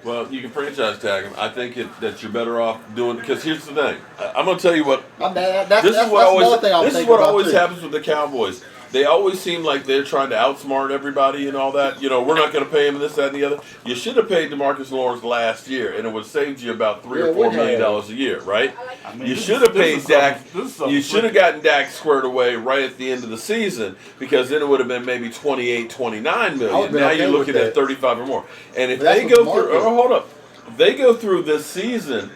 Well, you can franchise tag him. I think that you're better off doing, because here's the thing. I'm going to tell you what. This is what always happens with the Cowboys. They always seem like they're trying to outsmart everybody and all that. We're not going to pay him this, that, and the other. You should have paid DeMarcus Lawrence last year, and it would have saved you about $3 or $4 million a year, right? I mean, You this should is- have this paid is Dak. something- this is something You should have gotten Dak squared away right at the end of the season, because then it would have been maybe 28, 29 million. been Now okay you're with looking at that. 35 or more. And if But that's they what go Mark through, is. hold up, if they go through this season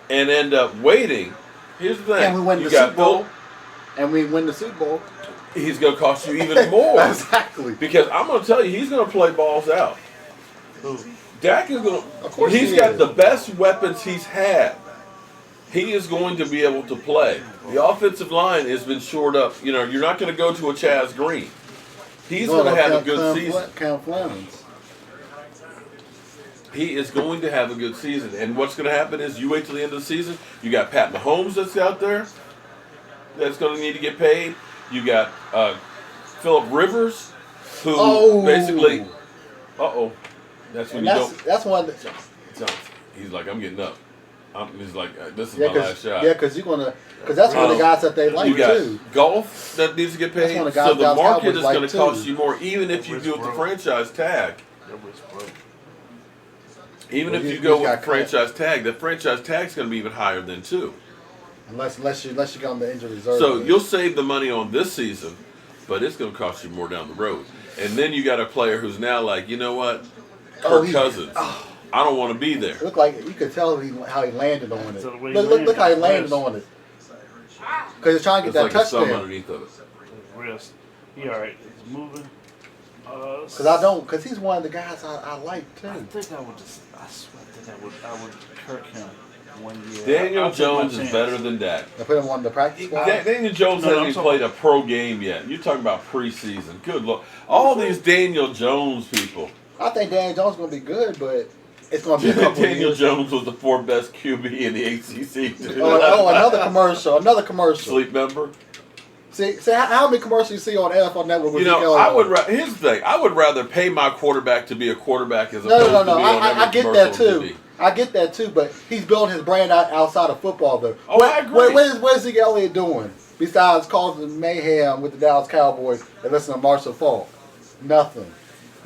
and end up waiting, here's the thing: And we win you the got Super Bowl. Phil. And we win the Super Bowl. He's going to cost you even more. Exactly. Because I'm going to tell you, he's going to play balls out. Dak is going Of course to. He's he got is. the best weapons he's had. He is going to be able to play. The offensive line has been shored up. You're not going to go to a Chaz Green. He's going to have a good season. Cam Flemings. He is going to have a good season. And what's going to happen is you wait till the end of the season. You got Pat Mahomes that's out there that's going to need to get paid. You got Phillip Rivers, who basically, that's when That's one. he's like, I'm getting up. He's like, this is my last shot. Yeah, because that's one of the guys that they like you got too. Golf that needs to get paid. That's one of the guys So the Dallas market Cowboys is like going to too. cost you more, even if you do it with the franchise tag. Even if you go with the franchise tag, the franchise tag's going to be even higher than too. Unless you go on the injury reserve. So you'll save the money on this season, but it's going to cost you more down the road. And then you got a player who's now like, you know what, Kirk Cousins. I don't want to be there. Look like you could tell how he landed on it. So Look how he landed on it. Because he's trying to get It's that like a thumb touchdown. underneath of it. Wrist. He all right. He's moving. Because he's one of the guys I like too. I think I would just. I swear, I would Kirk him 1 year. Daniel I'll take Jones my is chance. better than Dak. They put him on the practice squad. Daniel Jones No, I'm hasn't even talking- played a pro game yet. You're talking about preseason. Good Lord. All these Daniel Jones people. I think Daniel Jones is going to be good, but it's going to be a couple of Daniel years. Jones was the fourth best QB in the ACC. Dude. Another commercial. Another commercial. Sleep member. See how many commercials you see on NFL Network? With You know, Zeke and I would. Dak? Here's the thing. I would rather pay my quarterback to be a quarterback as No. opposed to be on I every get commercial that on too. TV. I get that too. But he's building his brand outside of football, though. Oh, I agree. What is Zeke Elliott doing besides causing mayhem with the Dallas Cowboys and listen to Marshall Faulk? Nothing.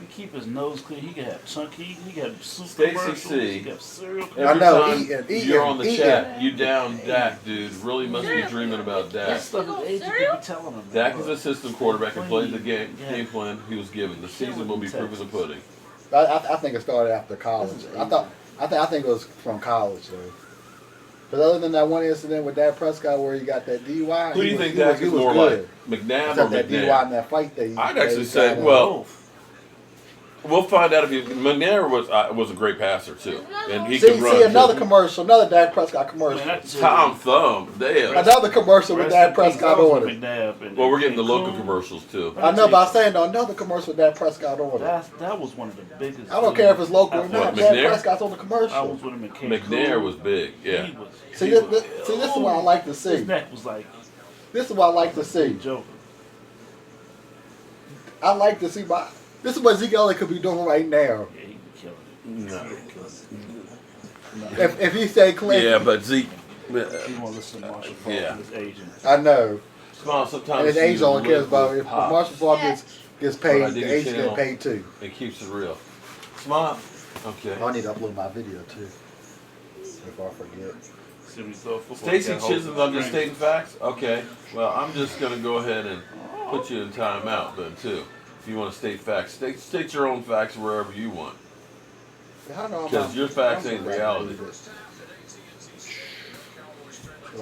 He keep his nose clean. He can have chunky. He can have soup Stacey commercials. C. He can have cereal Every I know, time eating, you're on the eating. chat, you down Dak, dude. Really must be dreaming about Dak. That stuff his agent could be telling him. Dak is a system quarterback and played the game plan he was given. The season will be proof of the pudding. I think it started after college. I think it was from college though. But other than that one incident with Dak Prescott where he got that DUI, Who do you think he was Dak is more like, good. McNabb or Except that DUI in McNabb? that fight that I'd actually say, well, we'll find out if McNair was a great passer too, and he could run. see another too. commercial, another Dak Prescott commercial. Tom Thumb, damn. Another commercial with Dak Prescott on it. Well, we're getting the local commercials too. I know, but I'm saying though, another commercial with Dak Prescott on it. That was one of the biggest. I don't care if it's local or What, not. Dak McNair? Prescott's on the I commercial. was with him in McNair was big, yeah. See, this is what I like to His see. neck was like This is what I like to see. Joker. I like to see this is what Zeke Elliott could be doing right now. Yeah, he was killing it. If he stay clean. Yeah, but Zeke. He want to listen to Marshall Faulk Yeah. and his agent. I know. Sometimes And his agent only cares about if pop. Marshall Faulk gets paid, But I the dig his agent channel. get paid too. It keeps it real. Smart. Okay. I need to upload my video too. Before I forget. See, we saw football. Stacey Got hold of Chisholm, the I'm just string. stating facts? Okay. Well, I'm just going to go ahead and put you in timeout then, too. If you want to state facts. State your own facts wherever you want. Because your facts ain't reality.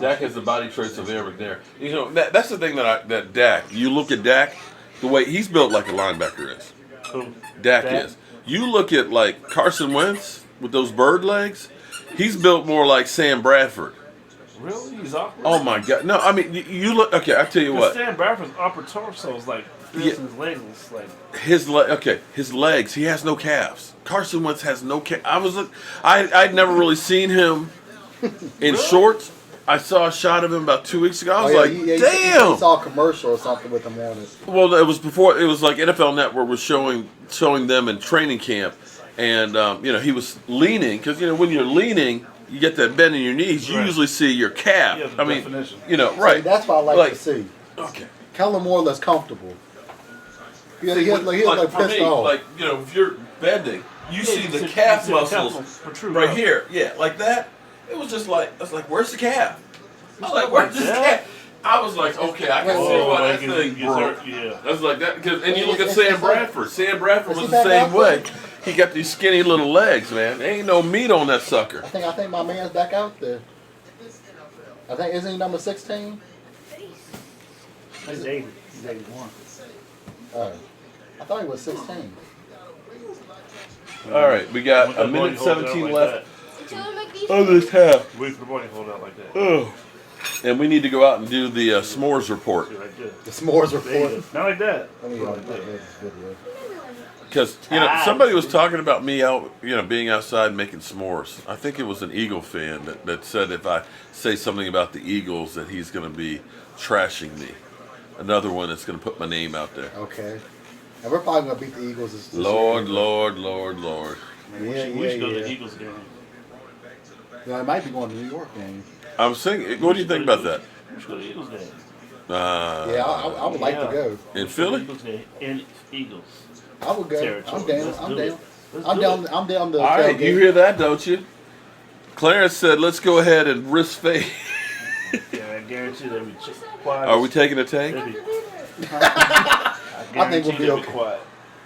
Dak has the body traits of Aaron McNair. You know, that's the thing that Dak, you look at Dak, the way he's built like a linebacker is. Who? Dak is. You look at like Carson Wentz with those bird legs, he's built more like Sam Bradford. Really? He's awkward. Oh my God! No, I mean you look. Okay, I tell you what. Sam Bradford's upper torso is like this, and his legs was like. His legs. He has no calves. Carson Wentz has no calves. I'd never really seen him in shorts. I saw a shot of him about 2 weeks ago. I was like, damn. You saw a commercial or something with him on it. Well, it was before. It was like NFL Network was showing them in training camp, and he was leaning because when you're leaning, you get that bend in your knees. You usually see your calf. Yeah, the definition. See, Right. that's what I like to see. Okay. Kellen Moore less comfortable. He See, was like for pissed me, off. if you're bending, you see you the see- calf you see the muscles protrude right out. here. Yeah, like that. It was just like, I was like, where's the calf? I was like, like where's this that? calf? I was like, okay, I can see Oh, why like that thing it's broke. hurt, yeah. I was like that, and you look at Is Sam that- Bradford. Sam Bradford is was he the back same out way. there? He got these skinny little legs, man. There ain't no meat on that sucker. I think my man's back out there. I think isn't he number 16? He's 80. He's 81. I thought he was 16. All right, we got Want a that body minute hold out 17 like left Until we make these of this half. Wait for the body to hold out like that. Oh. And we need to go out and do the s'mores report. See, right there. The s'mores There you report. go. Not like that. Let me Like look that. at this video. Because somebody was talking about me out, being outside making s'mores. I think it was an Eagle fan that said if I say something about the Eagles that he's going to be trashing me. Another one that's going to put my name out there. Okay. And we're probably going to beat the Eagles this Lord, year. Lord. We should go to the Eagles game. Yeah, I might be going to the New York game. I'm saying, what do you think about that? We should go to the Eagles game. Yeah, I would like to go. In Philly? Eagles game. In Eagles. I would go. Territory. I'm down. Let's I'm do down. it. Let's I'm do down. it. I'm down to. All right, you hear that, don't you? Clarence said, let's go ahead and risk fate. Yeah, I guarantee they'll be quiet. Are we taking a tank? I think we'll be okay. Quiet.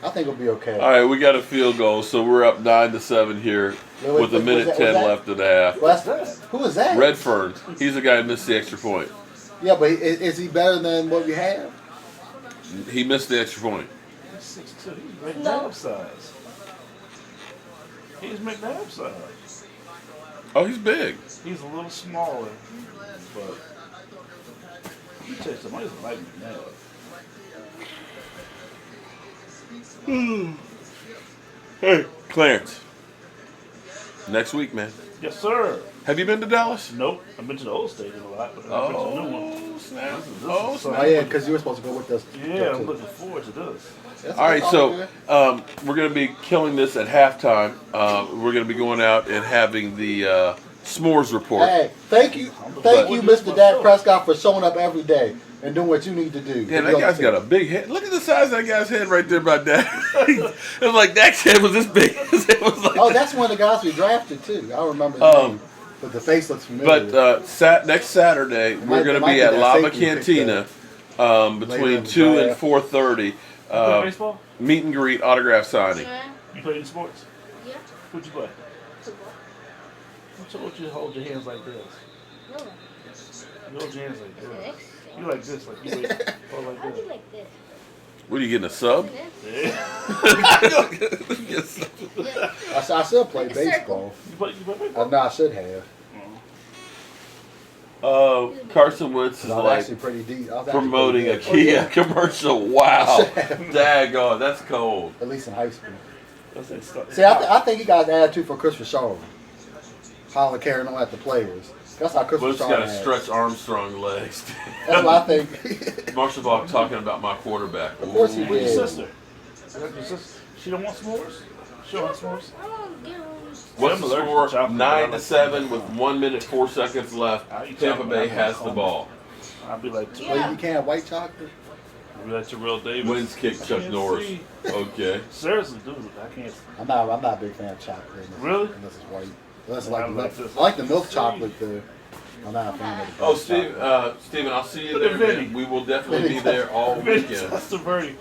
I think we'll be okay. All right, we got a field goal, so we're up 9-7 here with a minute 10 left in the half. Well, who is that? Redfern, he's the guy who missed the extra point. Yeah, but is he better than what we have? He missed the extra point. He's 6'2". He's McNabb size. He's McNabb size. Oh, he's big. He's a little smaller, but you tell you somebody doesn't like McNabb. Hey, Clarence. Next week, man. Yes, sir. Have you been to Dallas? Nope. I've been to the old stadium a lot, but I've been to the new one. Oh, snap. This is Oh, something. Oh yeah, because you were supposed to go with us. Yeah, I'm looking forward to this. All right, so we're going to be killing this at halftime. We're going to be going out and having the s'mores report. Hey, thank you, Mr. Dak Prescott, for showing up every day and doing what you need to do. Yeah, that guy's got a big head. Look at the size of that guy's head right there by Dak. It was like Dak's head was this big. His head was like Oh, that's one of the guys we drafted too. I remember his name, but the face looks familiar. But next Saturday, we're going to be at Lava Cantina between 2 and 4:30. You play baseball? Meet and greet, autograph signing. You play any sports? Yeah. Who'd you play? Football. Who told you to hold your hands like this? No. You hold your hands like this. Next. You like this, like you hold like I'll this. be like this. What are you getting, a sub? Yeah. Yes. Yeah. I should play Like a circle. baseball. You play baseball? No, I should have. Carson Wentz is I was like actually pretty deep. I was actually promoting a pretty good. Kia commercial. Wow. Daggone, that's cold. At least in high school. That's it. Start. See, I think he got an attitude for Chris Richard. Hollering, carrying on at the players. That's how Chris Well, it's Richard got to has. stretch Armstrong legs. That's what I think. Marshall Faulk talking about my quarterback. Of course he Where's did. your sister? Is that your sister? She don't want s'mores? She don't want s'mores? I don't get them. What's the Similar score? to chocolate. 9-7 with 1 minute 4 seconds left. I eat Tampa chocolate. Bay has the ball. I'll be like, Well, you can't have white chocolate. I'll be like Terrell Davis. Wins kick I Chuck can't Norris. see. Okay. Seriously, dude, I can't. I'm not a big fan of chocolate. Really? Unless it's white. Unless I like like this. I like the milk chocolate though. I'm not a fan of the Oh, dark Steve, chocolate. Steven, I'll see you Look at there, Vinny. man. We will definitely be there all weekend. That's Verdi.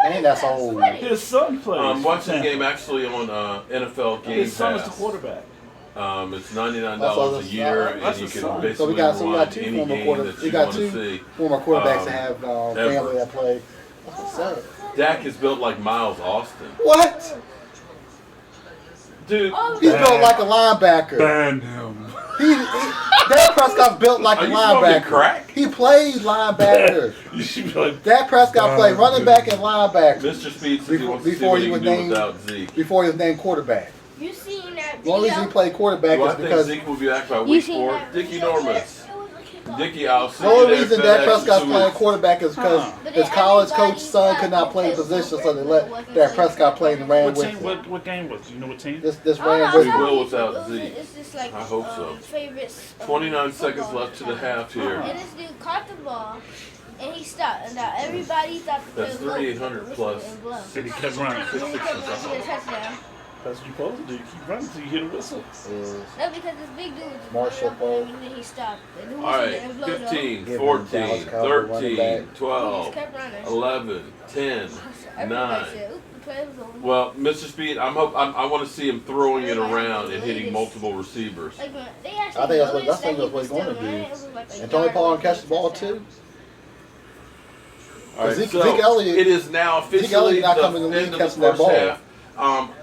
And that's old. His son plays. I'm watching the Tampa. game actually on NFL Game His son is the Pass. quarterback. It's $99 That's a year, and that's you his can son. basically So we got run two any former game quarter. that We you got want to see. two former quarterbacks that have ever. family that play. That's what's up. Dak is built like Miles Austin. What? Dude, He's built like a linebacker. Ban him. Dak Prescott's built like Are a you smoking linebacker. crack? He played linebacker. You should be like, Dak Prescott played running back and linebacker Mr. Speed says he wants to see Before what he he was can do named- without Zeke. before he was named quarterback. You seen that The only reason he video? played quarterback Do I is think because Zeke will be back by You week seen 4? that Dickie video? Norman's. Dickie, I'll see the you only there, reason FedEx Dak in Prescott's 2 playing weeks. quarterback is because But his then college everybody coach's son thought could not play that the position, they so they let wasn't Dak playing Prescott play and ran what with team? him. What game was? Do you know what team? This Oh, ran no, with We I'm him. will telling without you, Zeke. It's just like I hope so. favorites. 29 seconds left to the half here. And this dude caught the ball, and he stopped. And now everybody thought that That's it was 3,800 whistle plus. and blow. And he kept running. And he kept running to get a touchdown. That's what you're supposed to do. You keep running until you hit a whistle. No, because this big dude was just Marshall running up on Faulk. him, and then he stopped. And the All whistle right, didn't blow, though. 15, Give him 14, Dallas Cowboy running 13, back. He just 12, kept running. 11, 10, Everybody 9. said, "Oop, the play was over." Well, Mr. Speed, I want to see him throwing it around and hitting multiple receivers. Like, when they I actually think that's what noticed that he he's was going still to do. running, it was like a And Tony yard Pollard away catch from the ball touchdown. too. All right, Zeke so Elliott- it is now Zeke officially Elliott not the coming in the league end of the catching that first ball. half.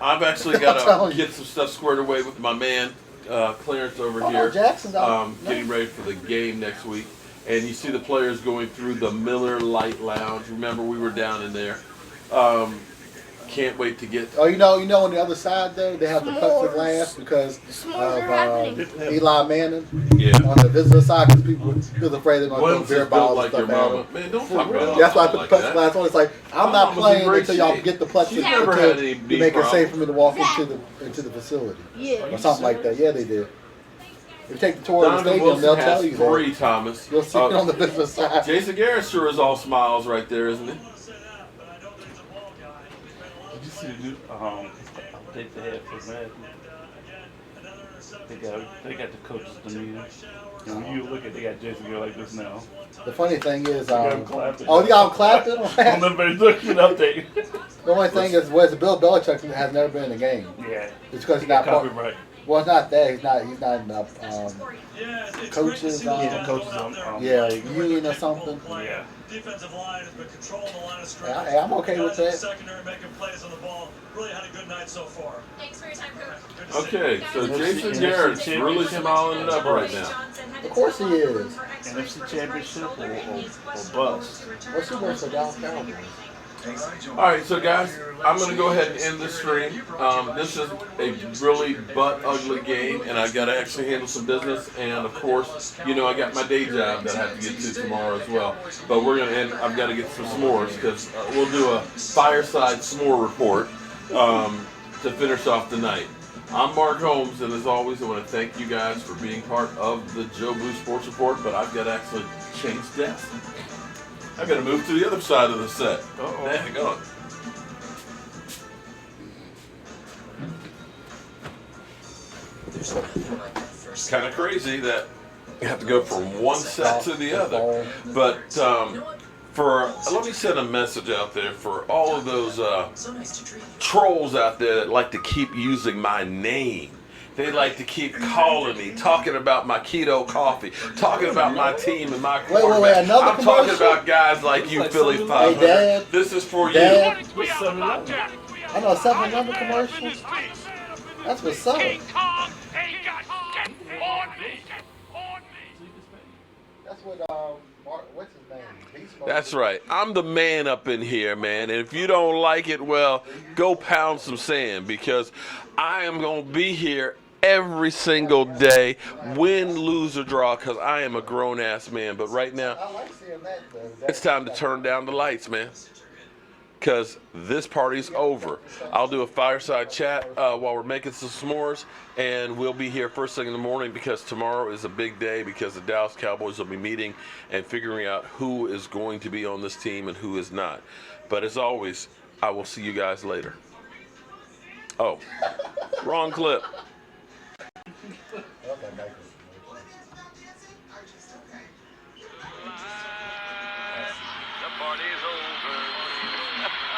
I've actually got I'm telling to you. get some stuff squared away with my man Clarence over Oh, no, here. Jackson's out. Getting ready for the game next week. And you see the players going through the Miller Lite Lounge. Remember, we were down in there. Can't wait to get. Oh, you know, on the other side though, they have the plexiglass because S'mores are happening. Eli Manning. Yeah. On the visitor side, because people afraid they're going to throw Williams beer is built balls like and your stuff at mama. them. Man, don't talk about That's why I put like the that. plexiglass on. It's like I'm My not mama's in playing great until y'all shape. get the She's plexiglass never had any to knee make it safe problems. for me to walk into the facility Yeah. or something like that. Yeah, they did. If you take the tour of the Donovan stadium, Wilson they'll has tell you 3, that. Thomas. You'll see it on the visitor side. Jason Garrett sure is all smiles right there, isn't he? Did you see the new update they had for Madden? They got the coaches demeanor. And when you look at, they got Jason Garrett like this now. The funny thing is, got him clapping. oh, you got him clapping? On the very update. The only thing is, Bill Belichick has never been in the game. Yeah. It's because he's not part. Copyright. Well, it's not that. He's not in the coaches. Yeah, the coaches on. Union or something. Yeah. Defensive line has been controlling the line of scrimmage. Hey, I'm okay with that. Secondary making plays on the ball. Really had a good night so far. Thanks for your time, Coach. Okay, so Jason Garrett's really smiling it up right now. Of course he is. NFC Championship or bust. What's he worth for Dallas Cowboys? All right, so guys, I'm going to go ahead and end the stream. This is a really butt-ugly game, and I've got to actually handle some business. And, of course, you know, I got my day job that I have to get to tomorrow as well. But we're going to end. I've got to get some s'mores because we'll do a fireside s'more report to finish off the night. I'm Mark Holmes, and as always, I want to thank you guys for being part of the Joe Boo Sports Report, but I've got to actually change desks. I've got to move to the other side of the set. Hang on. It's kind of crazy that you have to go from one set to the other. But let me send a message out there for all of those trolls out there that like to keep using my name. They like to keep calling me, talking about my keto coffee, talking about my team and my quarterback. Wait, another I'm talking commercial? about guys like you, Philly 500. Hey, Dad. This is for Dad. you. I know a 7-Eleven commercial. That's what's up. That's what what's his name? That's right. I'm the man up in here, man. And if you don't like it, well, go pound some sand because I am going to be here every single day, win, lose, or draw, because I am a grown-ass man. But right now, I like seeing that, though. it's time to turn down the lights, man, because this party's over. I'll do a fireside chat while we're making some s'mores, and we'll be here first thing in the morning because tomorrow is a big day because the Dallas Cowboys will be meeting and figuring out who is going to be on this team and who is not. But as always, I will see you guys later. Oh, wrong clip. The party's over.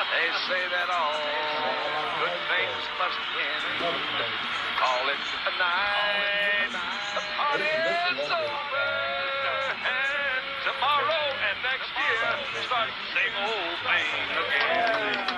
They say that all good things must end. Call it a night. The party's over. And tomorrow and next year start the same old thing again.